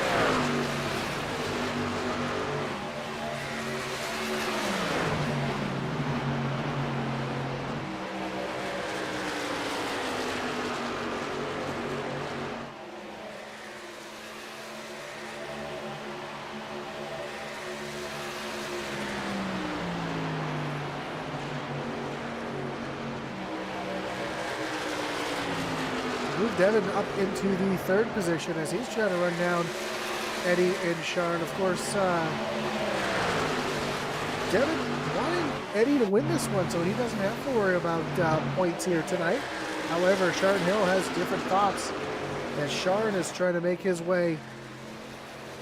Move Devin up into the 3rd position as he's trying to run down Eddie and Sharn. Of course, Devin wanting Eddie to win this one so he doesn't have to worry about points here tonight. However, Sharn Hill has different thoughts as Sharn is trying to make his way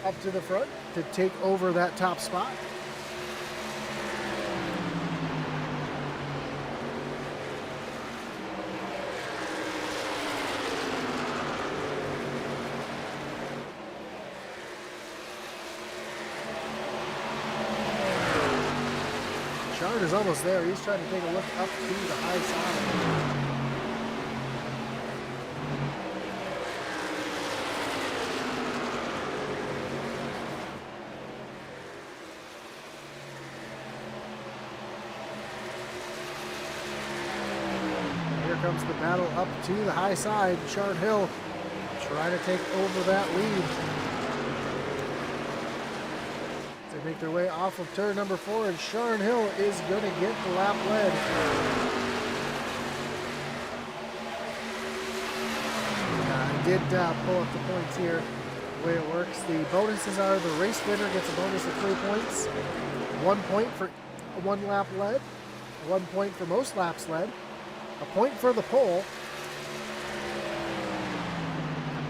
up to the front to take over that top spot. Sharn is almost there. He's trying to take a look up to the high side. Here comes the battle up to the high side. Sharn Hill trying to take over that lead. They make their way off of turn number 4, and Sharn Hill is going to get the lap lead. I did pull up the points here. The way it works, the bonuses are the race winner gets a bonus of 3 points, 1 point for 1 lap led, 1 point for most laps led, a point for the pole,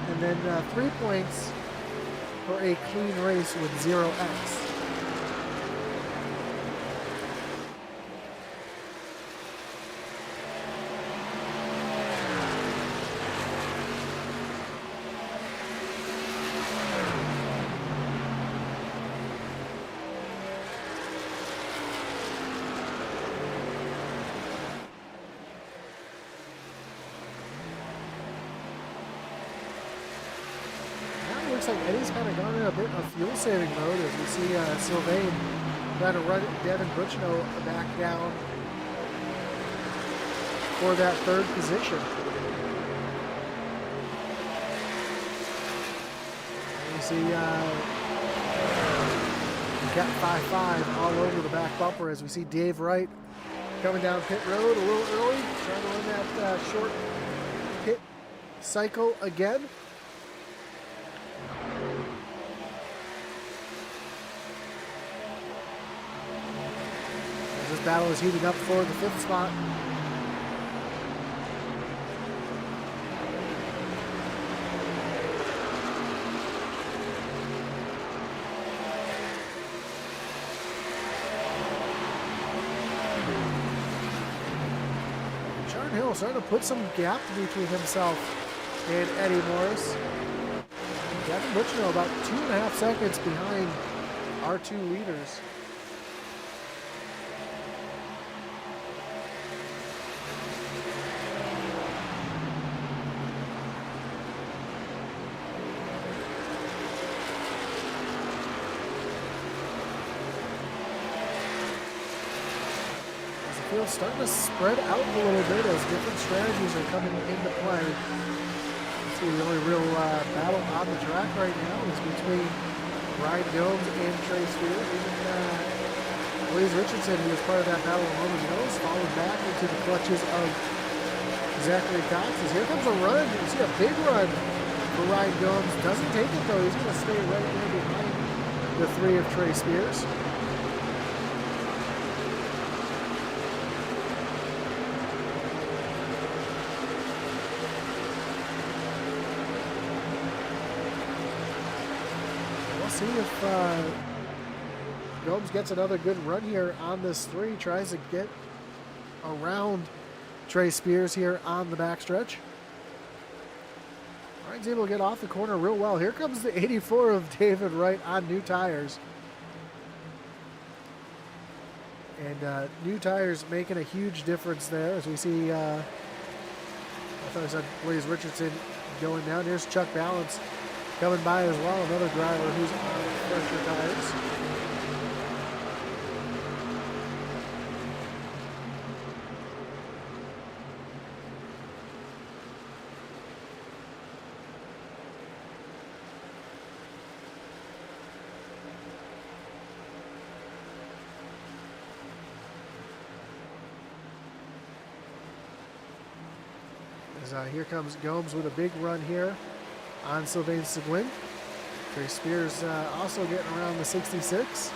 and then 3 points for a clean race with 0x. Looks like Eddie's kind of gone in a bit of fuel saving mode as we see Sylvain trying to run Devin Butchino back down for that 3rd position. You see Cat 5-5 all over the back bumper as we see Dave Wright coming down pit road a little early, trying to run that short pit cycle again. As this battle is heating up for the 5th spot. Hill starting to put some gap between himself and Eddie Morris. Devin Butchino about 2.5 seconds behind our 2 leaders. Field's starting to spread out a little bit as different strategies are coming into play. See, the only real battle on the track right now is between Ryan Gomes and Trey Spears. Even Blaze Richardson, who was part of that battle a moment ago, is falling back into the clutches of Zachary Cox. As here comes a run. You see a big run for Ryan Gomes. Doesn't take it though. He's going to stay right there behind the 3 of Trey Spears. See if Gomes gets another good run here on this 3. Tries to get around Trey Spears here on the backstretch. Ryan's able to get off the corner real well. Here comes the 84 of David Wright on new tires. And new tires making a huge difference there as we see, I thought I said Blaze Richardson going down. Here's Chuck Balance coming by as well, another driver who's on fresher tires. As here comes Gomes with a big run here on Sylvain Seguin. Trey Spears also getting around the 66. So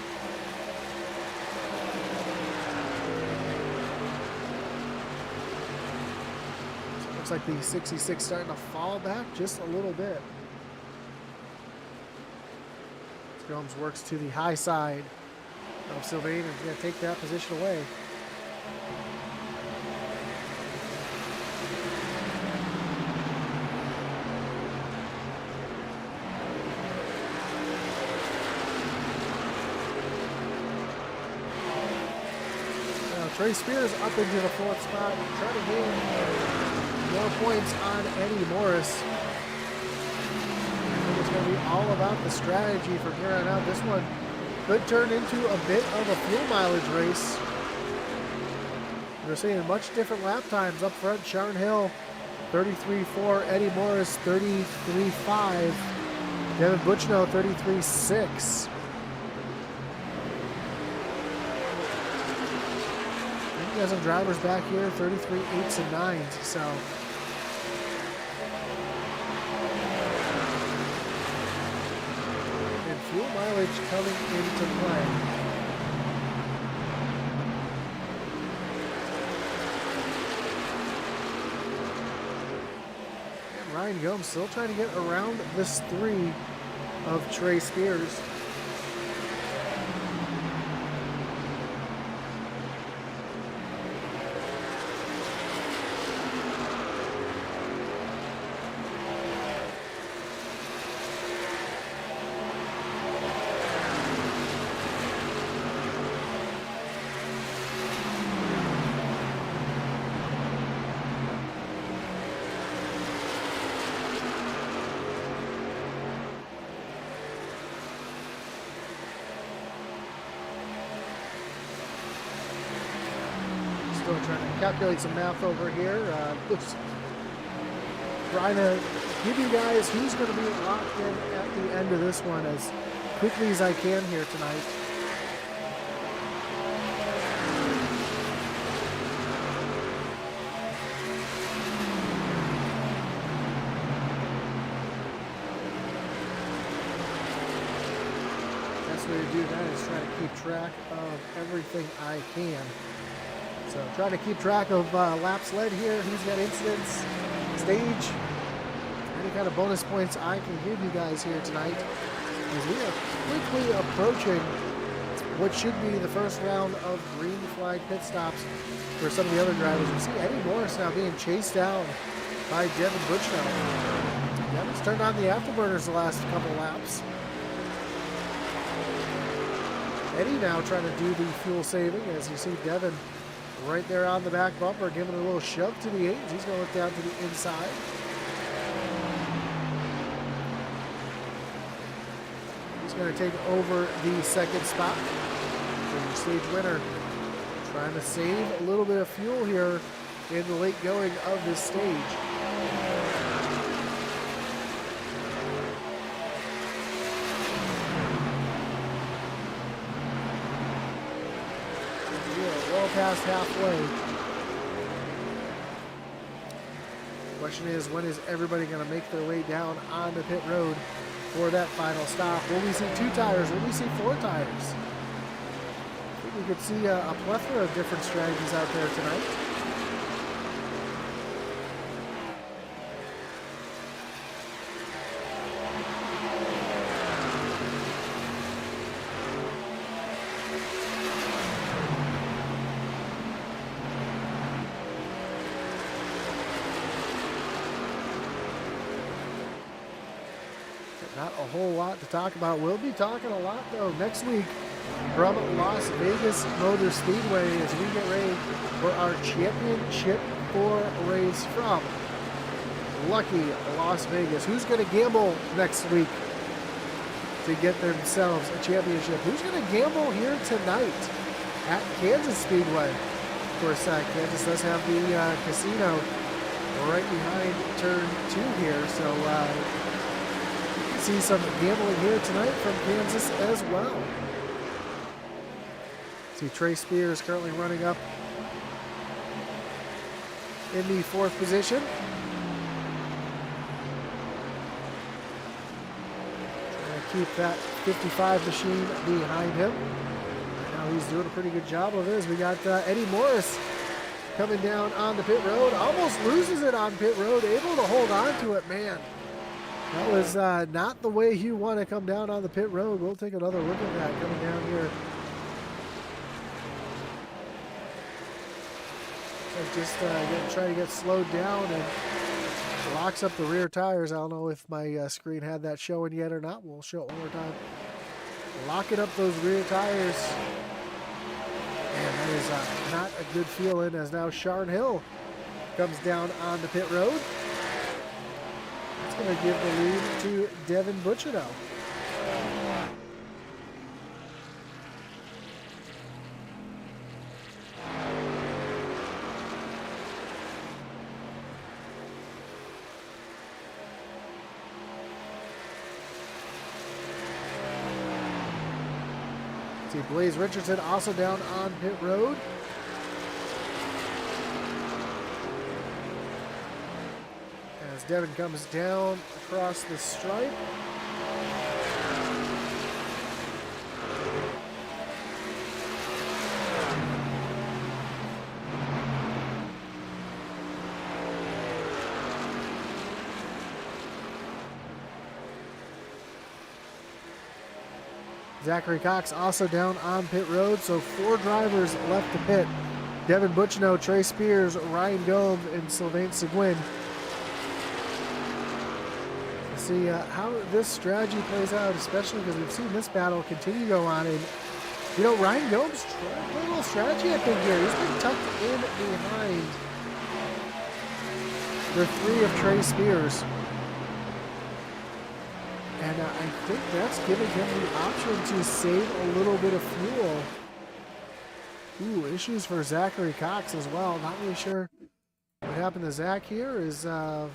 it looks like the 66 starting to fall back just a little bit. As Gomes works to the high side of Sylvain and is going to take that position away. Trey Spears up into the 4th spot, trying to gain more points on Eddie Morris. I think it's going to be all about the strategy from here on out. This one could turn into a bit of a fuel mileage race. We're seeing much different lap times up front. Sharon Hill, 33.4. Eddie Morris, 33.5. Devin Butchino, 33.6. You guys have drivers back here, 33 8s and 9s, so and fuel mileage coming into play. And Ryan Gomes still trying to get around this 3 of Trey Spears. Trying to calculate some math over here. Just trying to give you guys who's going to be locked in at the end of this one as quickly as I can here tonight. do that is try to keep track of everything I can. So trying to keep track of laps led here, who's got incidents, stage, any kind of bonus points I can give you guys here tonight, as we are quickly approaching what should be the first round of green flag pit stops for some of the other drivers. We see Eddie Morris now being chased down by Devin Butchnow. Devin's turned on the afterburners the last couple laps. Eddie now trying to do the fuel saving, as you see Devin right there on the back bumper, giving a little shove to the 8s. He's going to look down to the inside. He's going to take over the second spot. The stage winner trying to save a little bit of fuel here in the late going of this stage. Past halfway. Question is, when is everybody going to make their way down onto pit road for that final stop? Will we see 2 tires? Will we see 4 tires? I think we could see a plethora of different strategies out there tonight. Not a whole lot to talk about. We'll be talking a lot, though, next week from Las Vegas Motor Speedway as we get ready for our championship 4 race from lucky Las Vegas. Who's going to gamble next week to get themselves a championship? Who's going to gamble here tonight at Kansas Speedway? Of course, Kansas does have the casino right behind turn 2 here, so see some gambling here tonight from Kansas as well. See Trey Spears currently running up in the 4th position. Trying to keep that 55 machine behind him. Now he's doing a pretty good job of it, as we got Eddie Morris coming down on the pit road. Almost loses it on pit road, able to hold on to it, man. That was not the way you want to come down on the pit road. We'll take another look at that coming down here. So just try to get slowed down, and locks up the rear tires. I don't know if my screen had that showing yet or not. We'll show it one more time. Locking up those rear tires. And that is not a good feeling, as now Sharn Hill comes down on the pit road. Going to give the lead to Devin Butchnow. See Blaze Richardson also down on pit road. As Devin comes down across the stripe. Zachary Cox also down on pit road, so 4 drivers left to pit. Devin Butchnow, Trey Spears, Ryan Gomes, and Sylvain Seguin. See how this strategy plays out, especially because we've seen this battle continue to go on. And, you know, Ryan Gomes trying to play a little strategy, I think, here. He's been tucked in behind the 3 of Trey Spears. And I think that's giving him the option to save a little bit of fuel. Ooh, issues for Zachary Cox as well. Not really sure what happened to Zach here. Is well,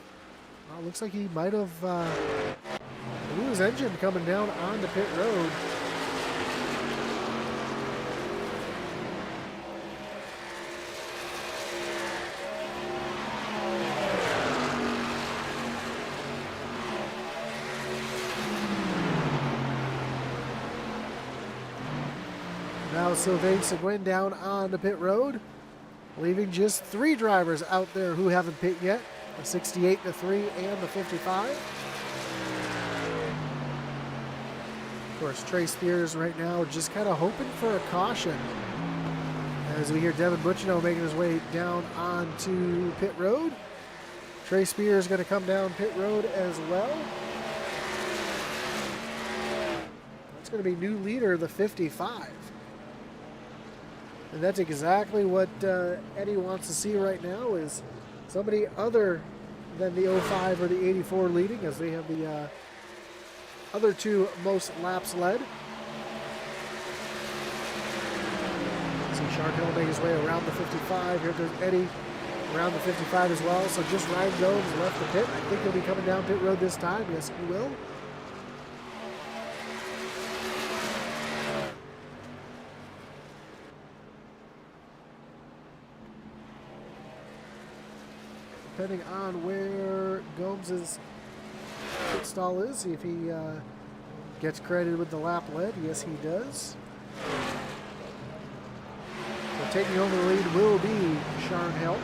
looks like he might have blew his engine coming down onto pit road. Sylvain Seguin down on the pit road, leaving just 3 drivers out there who haven't pit yet, the 68, the 3, and the 55. Of course, Trey Spears right now just kind of hoping for a caution. As we hear Devin Butchino making his way down onto pit road. Trey Spears going to come down pit road as well. That's going to be new leader, the 55. And that's exactly what Eddie wants to see right now, is somebody other than the 05 or the 84 leading, as they have the other 2 most laps led. See Sean Hill make his way around the 55. Here goes Eddie around the 55 as well. So just Ryan Gomes left the pit. I think he'll be coming down pit road this time. Yes, he will. Depending on where Gomes' pit stall is, see if he gets credited with the lap led. Yes, he does. So taking over the lead will be Sean Hill.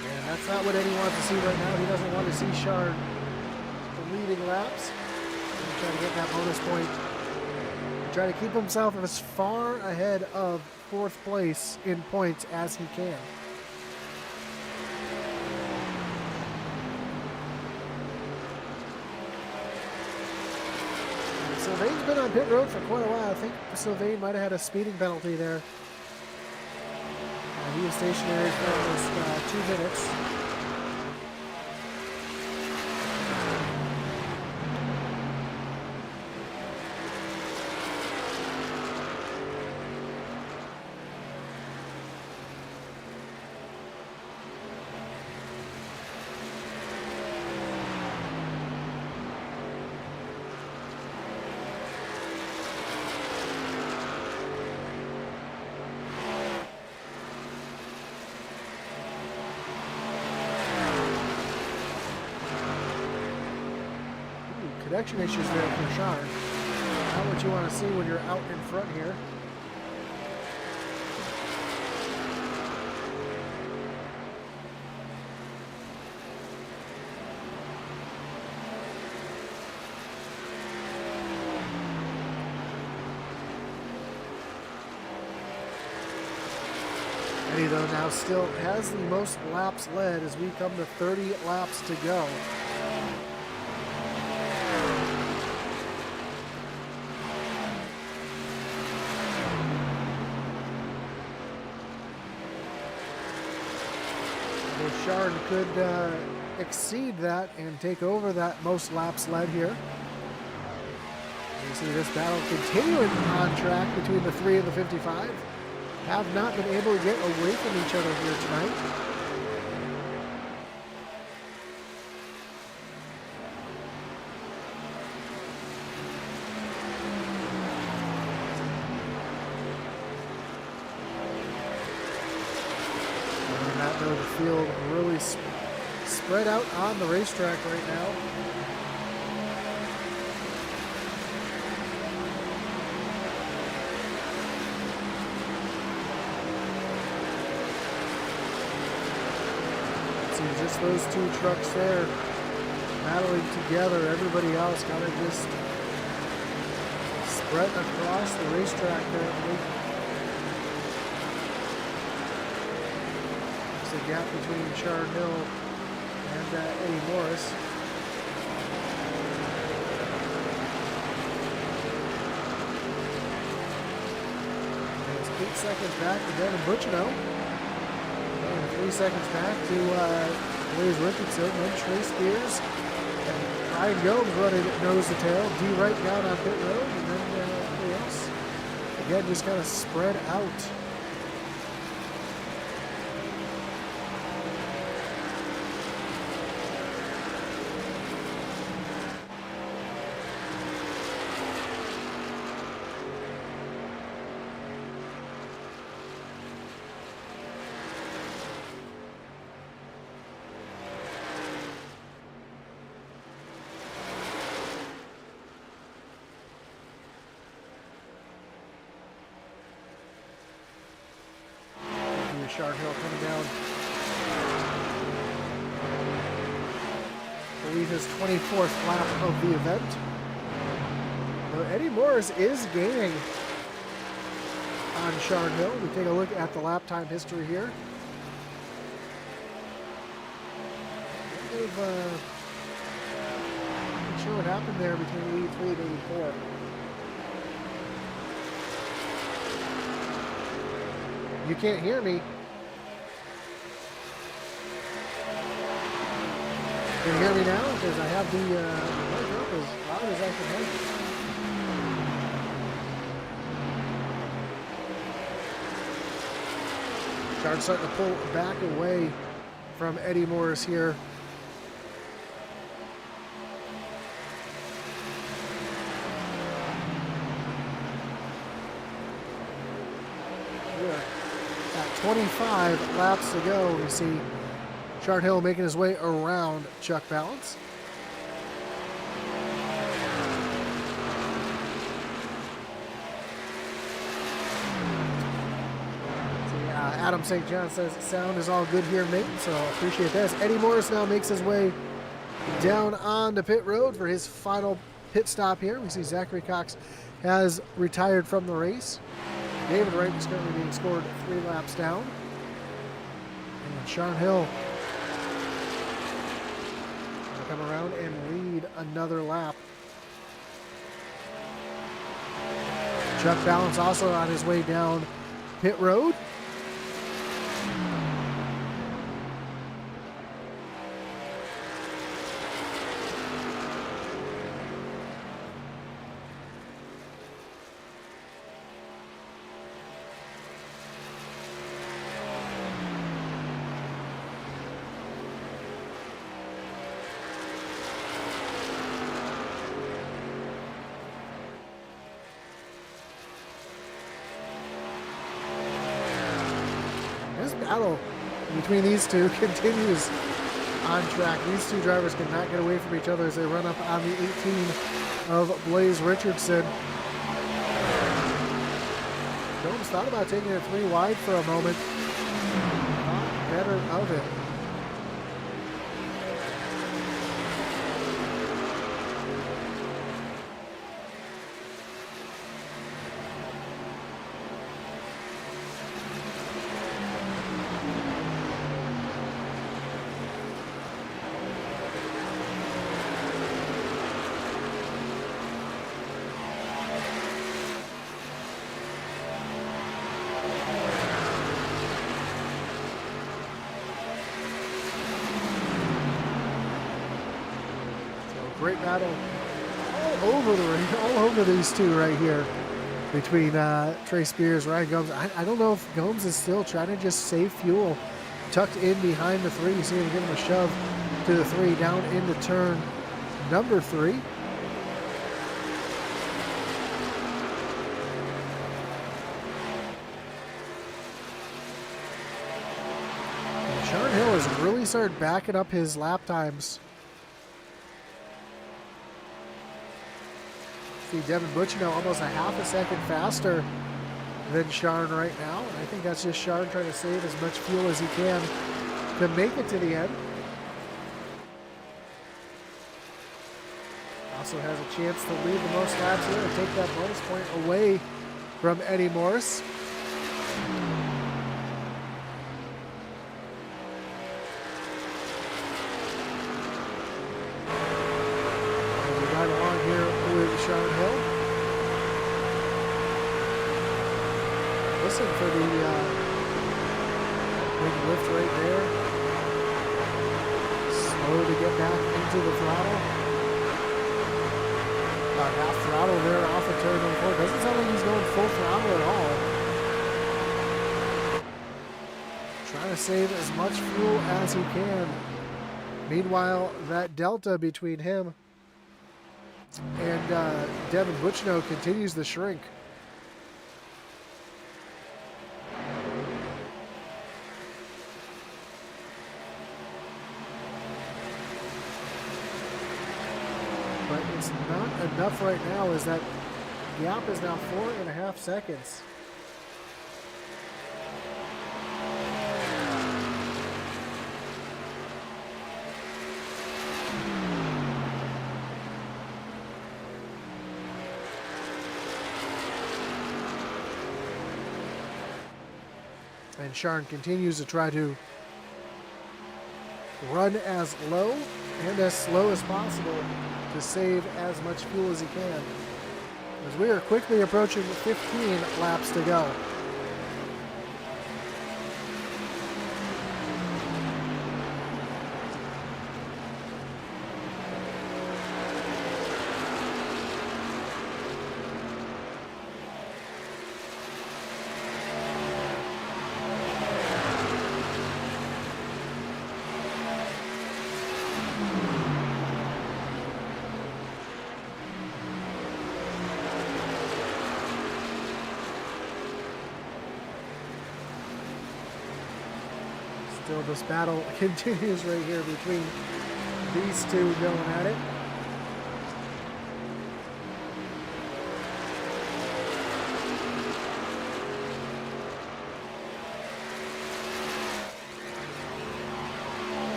And that's not what Eddie wants to see right now. He doesn't want to see Sean leading laps. He's trying to get that bonus point. Try to keep himself as far ahead of 4th place in points as he can. Sylvain's been on pit road for quite a while. I think Sylvain might have had a speeding penalty there. He was stationary for almost 2 minutes. Connection issues there for Sean. Not what you want to see when you're out in front here. Eddie, though, now still has the most laps led as we come to 30 laps to go. Sharn could exceed that and take over that most laps led here. You see this battle continuing on track between the 3 and the 55. Have not been able to get away from each other here tonight. The field really spread out on the racetrack right now. See just those 2 trucks there battling together. Everybody else kind of just spread across the racetrack currently. The gap between Sean Hill and Eddie Morris. And it's 8 seconds back to Devin Butchino. And 3 seconds back to Blaze Richardson, then Trey Spears. And Ryan Gomes running nose to tail. D. Wright down on pit road. And then everybody else, again, just kind of spread out. Sharon Hill coming down. I believe his 24th lap of the event. So Eddie Morris is gaining on Sharon Hill. We take a look at the lap time history here. Not sure what happened there between 83 and 84. You can't hear me. Can you hear me now? Because I have the mic up as loud as I can hear. Sharon's starting to pull back away from Eddie Morris here. At 25 laps to go, we see Sharon Hill making his way around Chuck Balance. Adam St. John says sound is all good here, mate, so appreciate that. As Eddie Morris now makes his way down on the pit road for his final pit stop here. We see Zachary Cox has retired from the race. David Wright is currently being scored 3 laps down. And Sharon Hill will come around and lead another lap. Chuck Balance also on his way down pit road. This battle between these two continues on track. These two drivers cannot get away from each other as they run up on the 18 of Blaze Richardson. Gomes thought about taking it 3 wide for a moment. Thought better of it. Great battle all over these two right here between Trey Spears, Ryan Gomes. I don't know if Gomes is still trying to just save fuel, tucked in behind the 3. You see him give him a shove to the 3 down into turn number 3. And Sharon Hill has really started backing up his lap times. See Devin Butchino almost a half a second faster than Sharon right now. And I think that's just Sharon trying to save as much fuel as he can to make it to the end. Also has a chance to lead the most laps here and take that bonus point away from Eddie Morris. Sharon Hill. Listen for the big lift right there. Slow to get back into the throttle. About half throttle there off of turn number 4. Doesn't sound like he's going full throttle at all. Trying to save as much fuel as he can. Meanwhile, that delta between him and Devin Butchino continues to shrink. But it's not enough right now, as that gap is now 4.5 seconds. And Sharn continues to try to run as low and as slow as possible to save as much fuel as he can, as we are quickly approaching 15 laps to go. Still, this battle continues right here between these two going at it.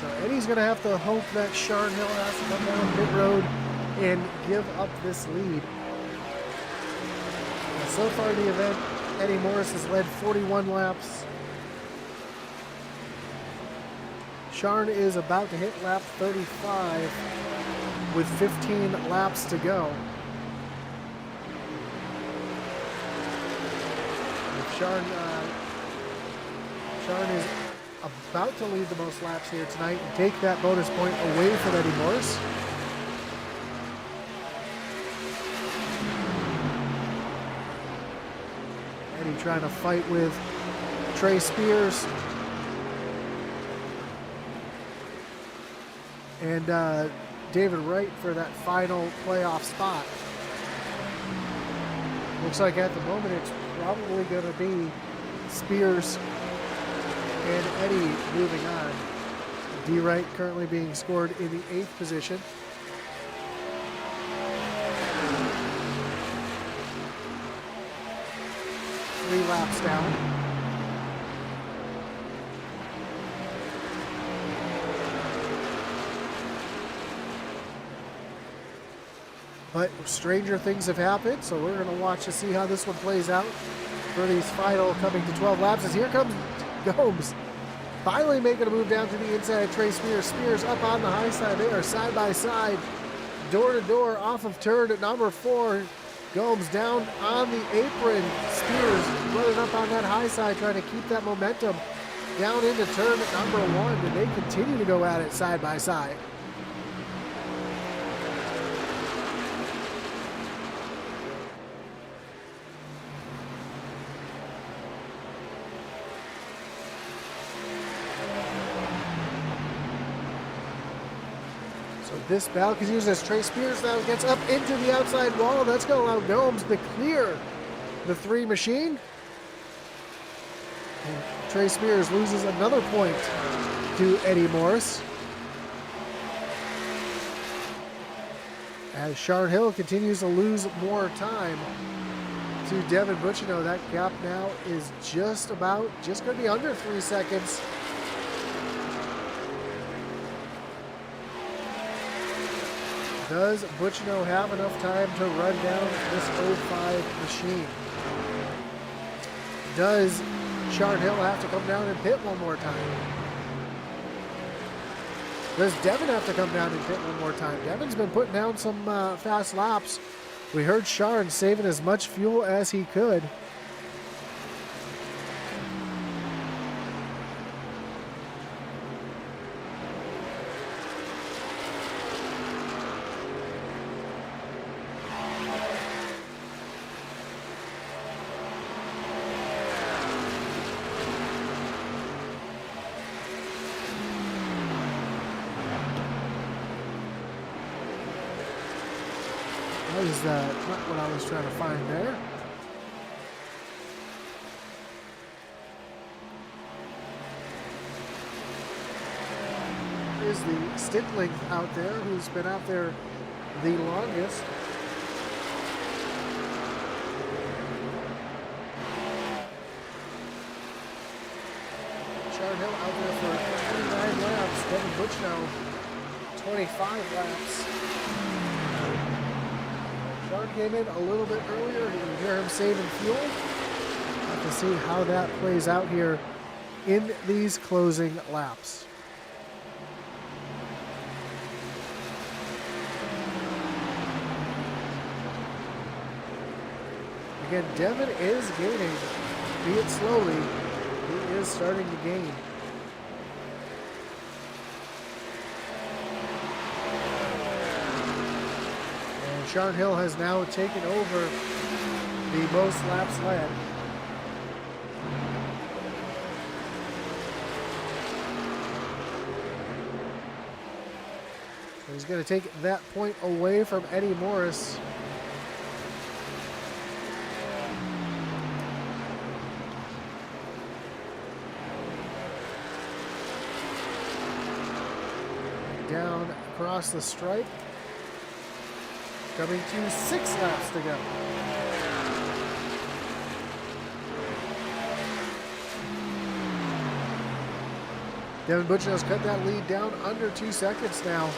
So Eddie's going to have to hope that Sharn Hill has to come down pit road and give up this lead. And so far in the event, Eddie Morris has led 41 laps. Sharn is about to hit lap 35 with 15 laps to go. Sharn is about to lead the most laps here tonight and take that bonus point away from Eddie Morris. Eddie trying to fight with Trey Spears. And David Wright for that final playoff spot. Looks like at the moment it's probably going to be Spears and Eddie moving on. D. Wright currently being scored in the 8th position. Three laps down. But stranger things have happened, so we're going to watch to see how this one plays out for these final coming to 12 laps. As here comes Gomes, finally making a move down to the inside of Trey Spears. Spears up on the high side. They are side by side, door to door, off of turn at number 4. Gomes down on the apron. Spears running up on that high side, trying to keep that momentum down into turn at number 1, and they continue to go at it side by side. This battle continues as Trey Spears now gets up into the outside wall. That's going to allow Gomes to clear the 3 machine. And Trey Spears loses another point to Eddie Morris. As Sharn Hill continues to lose more time to Devin Bucino, that gap now is just going to be under 3 seconds. Does Bucino have enough time to run down this 05 machine? Does Sharn Hill have to come down and pit one more time? Does Devin have to come down and pit one more time? Devin's been putting down some fast laps. We heard Sharn saving as much fuel as he could. Is not what I was trying to find there. Is the Stintling out there, who's been out there the longest. Sharn Hill out there for 29 laps. Devin Bucino, 25 laps. Sharn came in a little bit earlier. You can hear him saving fuel. to see how that plays out here in these closing laps. Again, Devin is gaining, be it slowly, he is starting to gain. And Sharon Hill has now taken over the most laps led. So he's going to take that point away from Eddie Morris. Down across the stripe. Coming to 6 laps to go. Devin Butchnell's cut that lead down under 2 seconds now.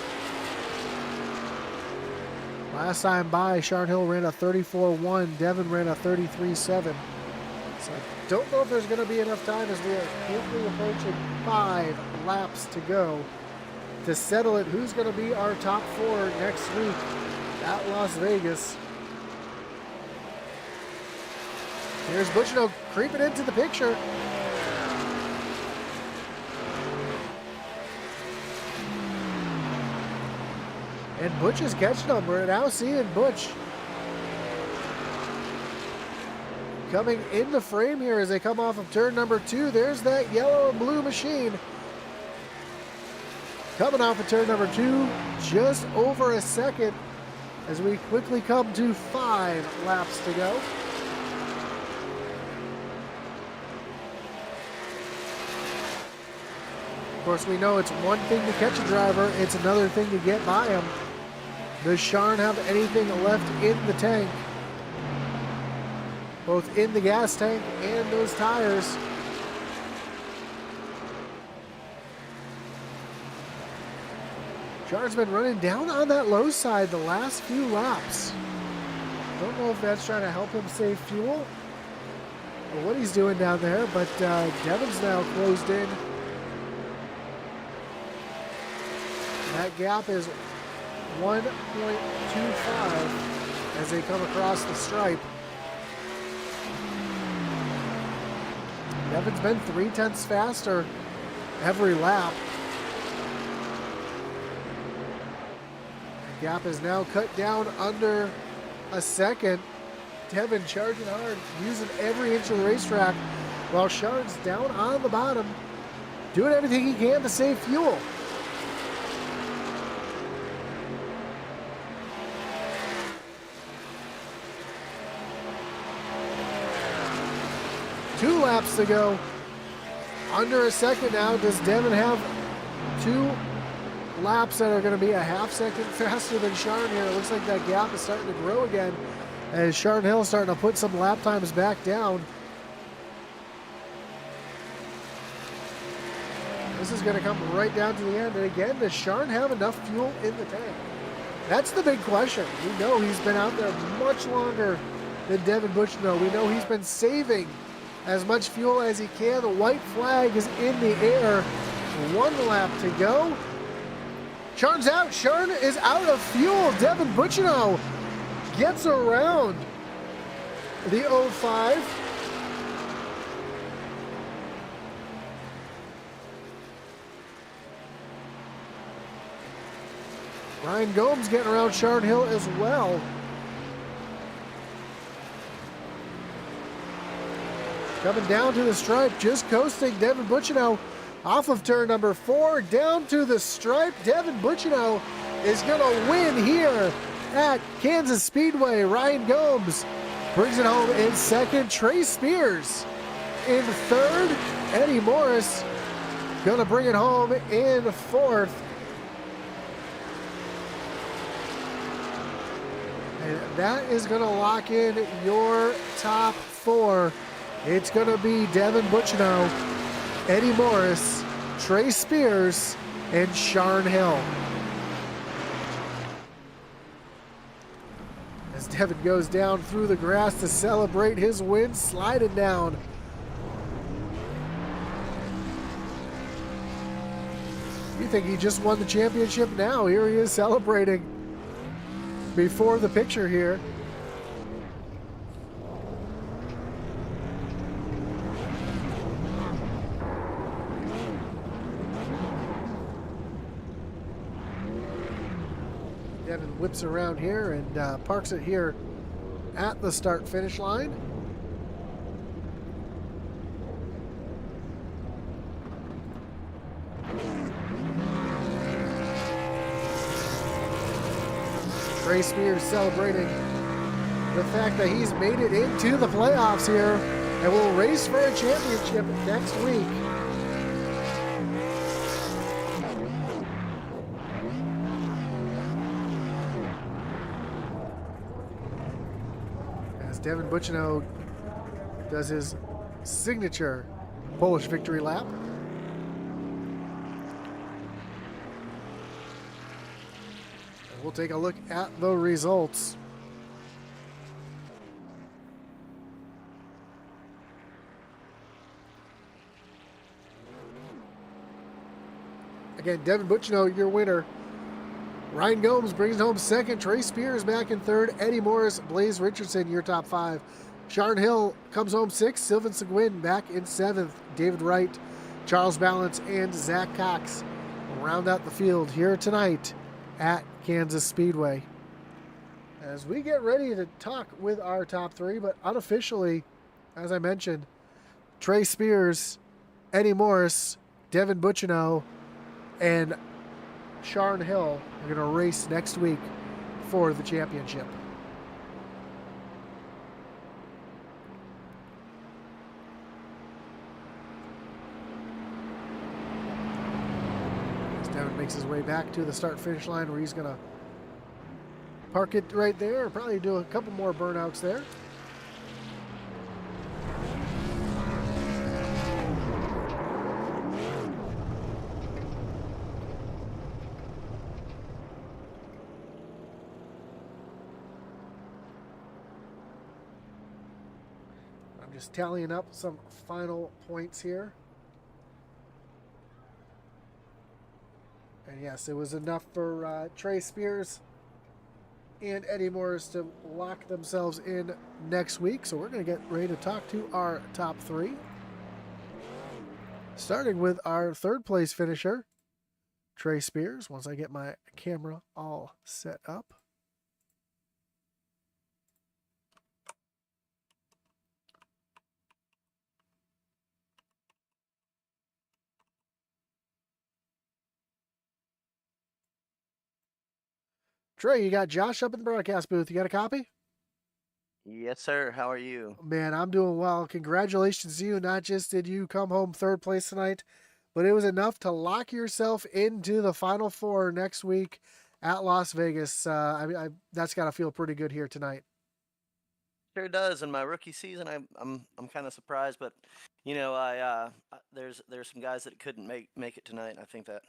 Last time by, Sharon Hill ran a 34.1. Devin ran a 33.7. So I don't know if there's going to be enough time as we are quickly approaching 5 laps to go to settle it. Who's going to be our top 4 next week at Las Vegas? Here's Butchno creeping into the picture. And Butch is catching them. We're now seeing Butch coming in the frame here as they come off of turn number 2. There's that yellow and blue machine. Coming off of turn number 2, just over a second as we quickly come to 5 laps to go. Of course, we know it's one thing to catch a driver, it's another thing to get by him. Does Sharon have anything left in the tank? Both in the gas tank and those tires. Sharon's been running down on that low side the last few laps. Don't know if that's trying to help him save fuel or what he's doing down there, but Devin's now closed in. That gap is 1.25 as they come across the stripe. Devin's been 0.3 faster every lap. The gap is now cut down under a second. Devin charging hard, using every inch of the racetrack, while Sharon's down on the bottom, doing everything he can to save fuel. Two laps to go. Under a second now. Does Devin have 2 laps that are going to be a half second faster than Sharon here? It looks like that gap is starting to grow again as Sharon Hill is starting to put some lap times back down. This is going to come right down to the end. And again, does Sharon have enough fuel in the tank? That's the big question. We know he's been out there much longer than Devin Butchno. We know he's been saving as much fuel as he can. The white flag is in the air. 1 lap to go. Sharon's out. Sharon is out of fuel. Devin Butchno gets around the 05. Ryan Gomes getting around Sharon Hill as well. Coming down to the stripe, just coasting. Devin Butchno off of turn number 4, down to the stripe. Devin Butchno is going to win here at Kansas Speedway. Ryan Gomes brings it home in second. Trey Spears in third. Eddie Morris going to bring it home in fourth. And that is going to lock in your top 4. It's going to be Devin Butchno, Eddie Morris, Trey Spears, and Sharon Hill. As Devin goes down through the grass to celebrate his win, sliding down You think he just won the championship now. Here he is celebrating before the picture here. Devin whips around here and parks it here at the start-finish line. Trey Spears celebrating the fact that he's made it into the playoffs here and will race for a championship next week. As Devin Bucino does his signature Polish victory lap. We'll take a look at the results. Again, Devin Bucino, your winner. Ryan Gomes brings home second. Trey Spears back in third. Eddie Morris, Blaze Richardson, your top five. Sharon Hill comes home sixth. Sylvan Seguin back in seventh. David Wright, Charles Balance, and Zach Cox round out the field here tonight at Kansas Speedway. As we get ready to talk with our top three, but unofficially, as I mentioned, Trey Spears, Eddie Morris, Devin Bucino, and Sharon Hill are going to race next week for the championship. Devin makes his way back to the start-finish line where he's going to park it right there, or probably do a couple more burnouts there. I'm just tallying up some final points here. And yes, it was enough for Trey Spears and Eddie Morris to lock themselves in next week. So we're going to get ready to talk to our top three. Starting with our third place finisher, Trey Spears, once I get my camera all set up. Trey, you got Josh up in the broadcast booth. You got a copy? Yes, sir. How are you? Man, I'm doing well. Congratulations to you. Not just did you come home third place tonight, but it was enough to lock yourself into the Final Four next week at Las Vegas. That's got to feel pretty good here tonight. Sure does. In my rookie season, I'm kind of surprised, but you know, there's some guys that couldn't make it tonight. I think that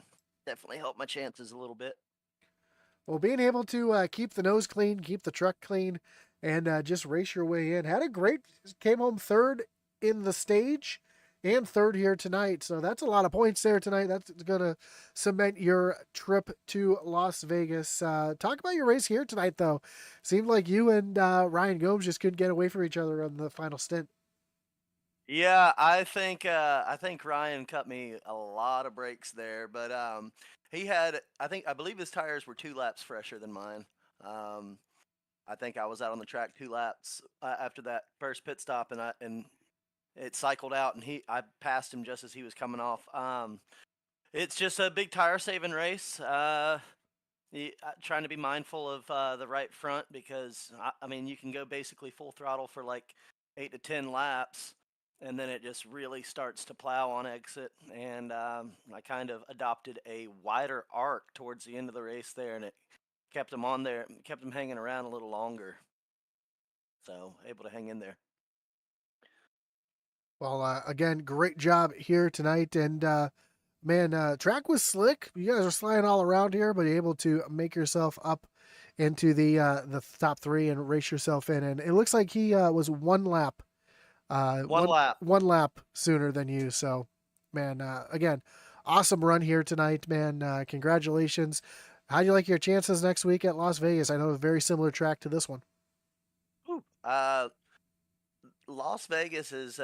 definitely helped my chances a little bit. Well, being able to keep the nose clean, keep the truck clean, and just race your way in. Came home third in the stage and third here tonight. So that's a lot of points there tonight. That's going to cement your trip to Las Vegas. Talk about your race here tonight, though. Seemed like you and Ryan Gomes just couldn't get away from each other on the final stint. Yeah, I think Ryan cut me a lot of breaks there, but he had I believe his tires were 2 laps fresher than mine. I think I was out on the track 2 laps after that first pit stop, and it cycled out, and I passed him just as he was coming off. It's just a big tire saving race. Trying to be mindful of the right front, because I mean, you can go basically full throttle for like 8 to 10 laps, and then it just really starts to plow on exit. And I kind of adopted a wider arc towards the end of the race there, and it kept him on there, kept him hanging around a little longer. So able to hang in there. Well, again, great job here tonight. And man, track was slick. You guys are sliding all around here, but you're able to make yourself up into the top 3 and race yourself in. And it looks like he was one lap. One lap One lap sooner than you. So, man, again, awesome run here tonight, man. Congratulations. How do you like your chances next week at Las Vegas? I know a very similar track to this one. Whew. Las Vegas is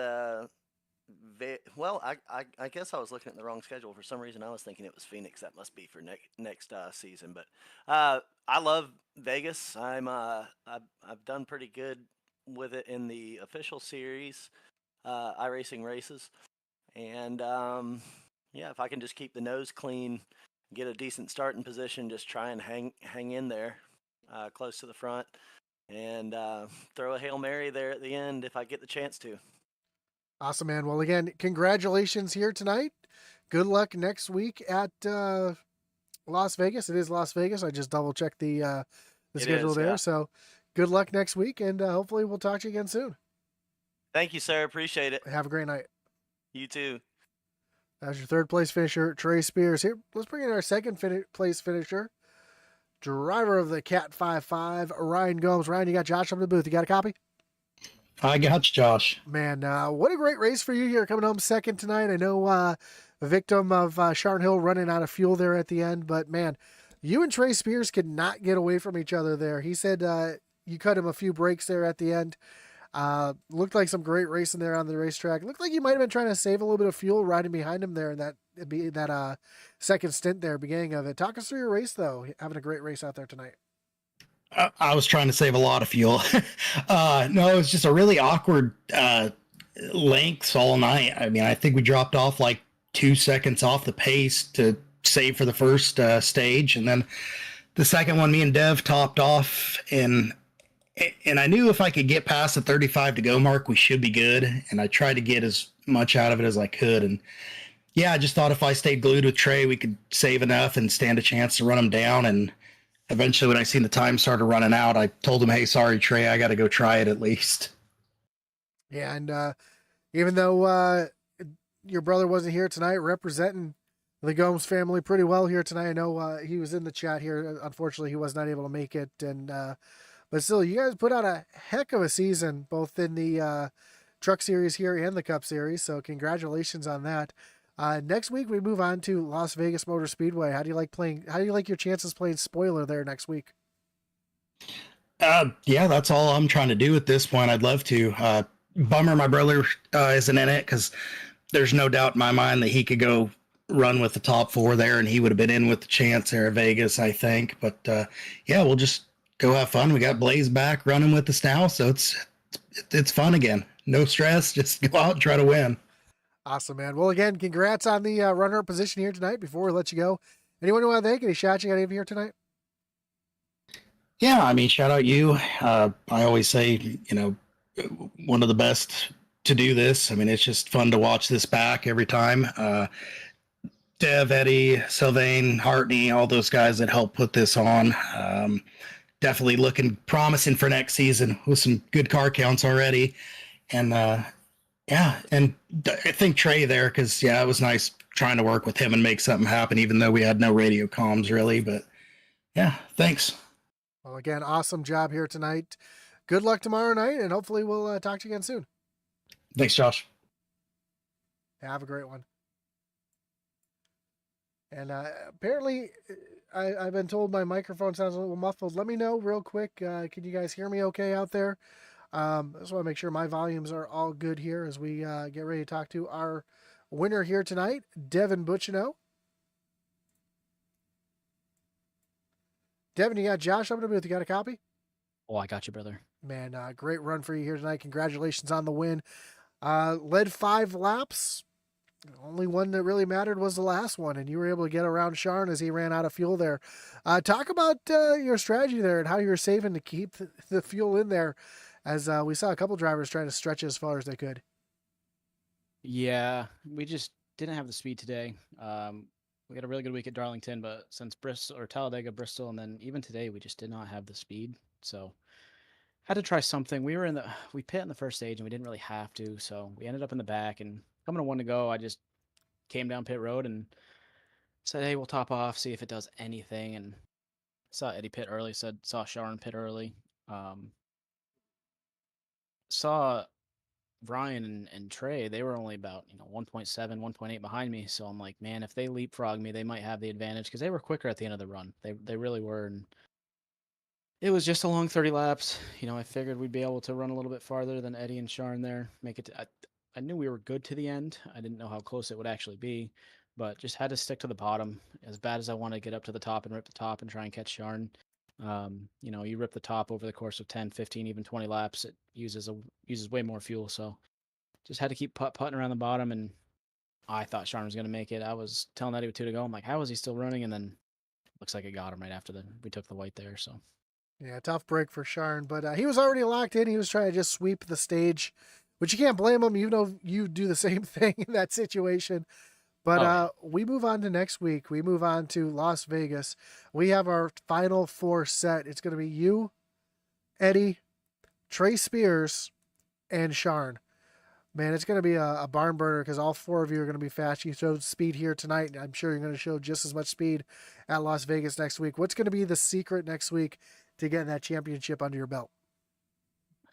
well. I guess I was looking at the wrong schedule for some reason. I was thinking it was Phoenix. That must be for next season. But I love Vegas. I've done pretty good with it in the official series, iRacing races, and yeah, if I can just keep the nose clean, get a decent starting position, just try and hang in there, close to the front, and throw a Hail Mary there at the end if I get the chance to. Awesome, man. Well, again, congratulations here tonight. Good luck next week at Las Vegas. It is Las Vegas. I just double checked the schedule there. Yeah. So good luck next week, and hopefully we'll talk to you again soon. Thank you, sir. Appreciate it. Have a great night. You too. That's your third place finisher, Trey Spears. Here, let's bring in our second place finisher, driver of the Cat 5.5, Ryan Gomes. Ryan, you got Josh up in the booth. You got a copy? I got you, Josh. Man, what a great race for you here, coming home second tonight. I know a victim of Sharn Hill running out of fuel there at the end, but man, you and Trey Spears could not get away from each other there. He said you cut him a few breaks there at the end. Looked like some great racing there on the racetrack. Looked like you might have been trying to save a little bit of fuel riding behind him there in that second stint there, beginning of it. Talk us through your race, though. Having a great race out there tonight. I was trying to save a lot of fuel. No, it was just a really awkward lengths all night. I mean, I think we dropped off like 2 seconds off the pace to save for the first stage. And then the second one, me and Dev topped off. And I knew if I could get past the 35 to go mark, we should be good. And I tried to get as much out of it as I could. And yeah, I just thought if I stayed glued with Trey, we could save enough and stand a chance to run him down. And eventually, when I seen the time started running out, I told him, hey, sorry, Trey, I got to go try it at least. Yeah, and even though your brother wasn't here tonight representing the Gomes family pretty well here tonight, I know he was in the chat here. Unfortunately, he was not able to make it. And but still, you guys put out a heck of a season, both in the Truck Series here and the Cup Series. So congratulations on that. Next week we move on to Las Vegas Motor Speedway. How do you like your chances playing spoiler there next week? Yeah, that's all I'm trying to do at this point. I'd love to. Bummer my brother isn't in it, because there's no doubt in my mind that he could go run with the top four there, and he would have been in with the chance there at Vegas, I think. But yeah, we'll just go have fun. We got Blaze back running with us now, so it's fun again. No stress. Just go out and try to win. Awesome, man. Well, again, congrats on the runner-up position here tonight. Before we let you go, anyone you want to thank? Any shots you got in here tonight? Yeah, I mean, shout out you. I always say, one of the best to do this. I mean, it's just fun to watch this back every time. Dev, Eddie, Sylvain, Hartney, all those guys that helped put this on. Definitely looking promising for next season with some good car counts already. And yeah, and I think Trey there, because yeah, it was nice trying to work with him and make something happen, even though we had no radio comms really. But yeah, thanks. Well, again, awesome job here tonight. Good luck tomorrow night, and hopefully we'll talk to you again soon. Thanks, Josh. Have a great one. And apparently, I've been told my microphone sounds a little muffled. Let me know real quick. Can you guys hear me okay out there? I just want to make sure my volumes are all good here as we get ready to talk to our winner here tonight, Devin Butchino. Devin, you got Josh up in the booth. You got a copy? Oh, I got you, brother. Man, great run for you here tonight. Congratulations on the win. Led 5 laps. The only one that really mattered was the last one, and you were able to get around Sharn as he ran out of fuel there. Talk about your strategy there and how you were saving to keep the fuel in there, as we saw a couple drivers trying to stretch it as far as they could. Yeah, we just didn't have the speed today. We had a really good week at Darlington, but since Bristol or Talladega, Bristol, and then even today, we just did not have the speed. So had to try something. We pit in the first stage and we didn't really have to. So we ended up in the back, and coming to 1 to go, I just came down pit road and said, hey, we'll top off, see if it does anything. And saw Eddie pit early, saw Sharon pit early. Saw Ryan and Trey, they were only about 1.7, 1.8 behind me. So I'm like, man, if they leapfrog me, they might have the advantage because they were quicker at the end of the run. They really were, and it was just a long 30 laps. I figured we'd be able to run a little bit farther than Eddie and Sharn there. Make it. I knew we were good to the end. I didn't know how close it would actually be, but just had to stick to the bottom. As bad as I want to get up to the top and rip the top and try and catch Sharn, you rip the top over the course of 10, 15, even 20 laps. It uses way more fuel. So just had to keep putting around the bottom, and I thought Sharn was going to make it. I was telling Eddie with 2 to go. I'm like, how is he still running? And then looks like it got him right after we took the white there. So. Yeah, tough break for Sharn, but he was already locked in. He was trying to just sweep the stage, which you can't blame him. You do the same thing in that situation. But we move on to next week. We move on to Las Vegas. We have our final 4 set. It's going to be you, Eddie, Trey Spears, and Sharn. Man, it's going to be a barn burner because all 4 of you are going to be fast. You showed speed here tonight, and I'm sure you're going to show just as much speed at Las Vegas next week. What's going to be the secret next week to get that championship under your belt?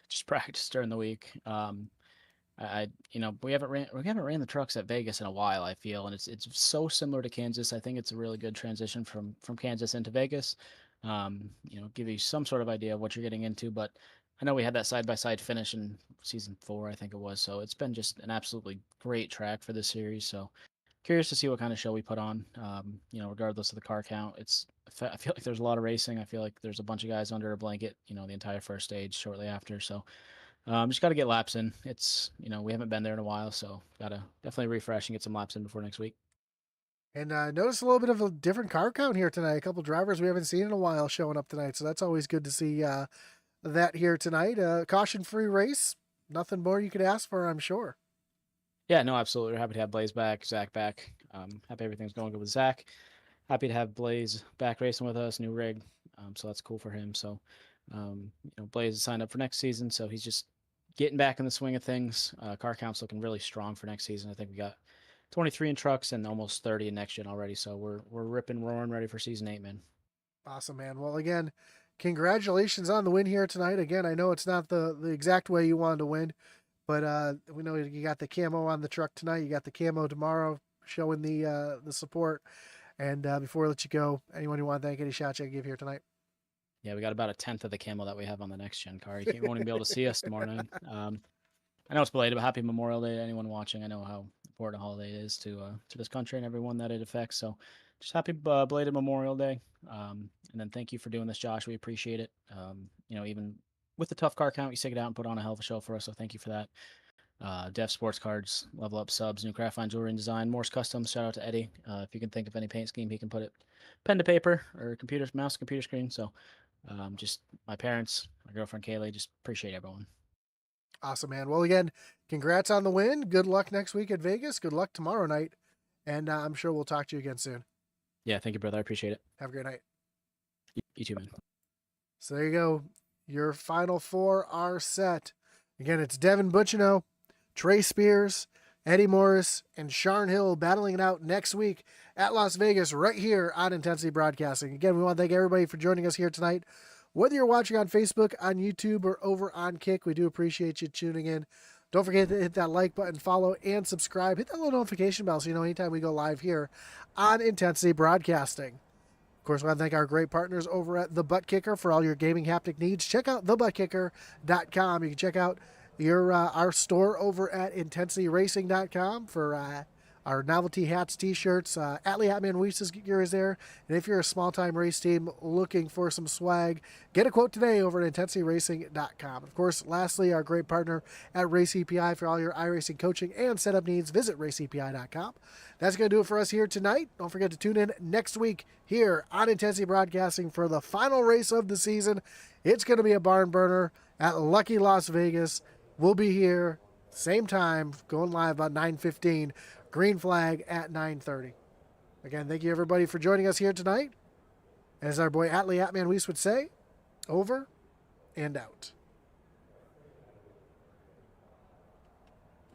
Just practice during the week. We haven't ran the trucks at Vegas in a while, I feel, and it's so similar to Kansas. I think it's a really good transition from Kansas into Vegas. Give you some sort of idea of what you're getting into, but I know we had that side-by-side finish in season 4, I think it was, so it's been just an absolutely great track for this series. So curious to see what kind of show we put on. Regardless of the car count, I feel like there's a lot of racing. I feel like there's a bunch of guys under a blanket, the entire first stage shortly after. So just got to get laps in. It's, we haven't been there in a while, so got to definitely refresh and get some laps in before next week. And notice a little bit of a different car count here tonight. A couple drivers we haven't seen in a while showing up tonight, so that's always good to see that here tonight. Caution-free race. Nothing more you could ask for, I'm sure. Yeah, no, absolutely. We're happy to have Blaze back, Zach back. Happy everything's going good with Zach. Happy to have Blaze back racing with us, new rig. So that's cool for him. So, Blaze is signed up for next season, so he's just getting back in the swing of things. Car count's looking really strong for next season. I think we got 23 in trucks and almost 30 in next gen already. So we're ripping, roaring, ready for season 8, man. Awesome, man. Well, again, congratulations on the win here tonight. Again, I know it's not the exact way you wanted to win, but we know you got the camo on the truck tonight. You got the camo tomorrow, showing the support. And before we let you go, anyone you want to thank, any shots you can give here tonight? Yeah, we got about 1/10 of the camo that we have on the next gen car. You won't even be able to see us tomorrow night. I know it's belated, but happy Memorial Day to anyone watching. I know how important a holiday it is to this country and everyone that it affects. So just happy belated Memorial Day. And then thank you for doing this, Josh. We appreciate it. Even with the tough car count, you stick it out and put on a hell of a show for us. So thank you for that. Def Sports Cards, Level Up Subs, New Craft Fine Jewelry and Design, Morse Customs. Shout out to Eddie. If you can think of any paint scheme, he can put it pen to paper or mouse, computer screen. So just my parents, my girlfriend Kaylee, just appreciate everyone. Awesome, man. Well, again, congrats on the win. Good luck next week at Vegas. Good luck tomorrow night. And I'm sure we'll talk to you again soon. Yeah, thank you, brother. I appreciate it. Have a great night. You too, man. So there you go. Your final 4 are set. Again, it's Devin Butchino, Trey Spears, Eddie Morris, and Sharn Hill battling it out next week at Las Vegas right here on Intensity Broadcasting. Again, we want to thank everybody for joining us here tonight. Whether you're watching on Facebook, on YouTube, or over on Kick, we do appreciate you tuning in. Don't forget to hit that like button, follow, and subscribe. Hit that little notification bell so you know anytime we go live here on Intensity Broadcasting. Of course, we want to thank our great partners over at The Butt Kicker for all your gaming haptic needs. Check out thebuttkicker.com. You can check out our store over at intensityracing.com for our novelty hats, t-shirts. Atlee Atman Weese's gear is there. And if you're a small-time race team looking for some swag, get a quote today over at intensityracing.com. Of course, lastly, our great partner at Race EPI for all your iRacing coaching and setup needs. Visit raceepi.com. That's going to do it for us here tonight. Don't forget to tune in next week here on Intensity Broadcasting for the final race of the season. It's going to be a barn burner at Lucky Las Vegas. We'll be here, same time, going live about 9:15. Green flag at 9:30. Again, thank you everybody for joining us here tonight. As our boy Atlee Atman Weiss would say, over and out.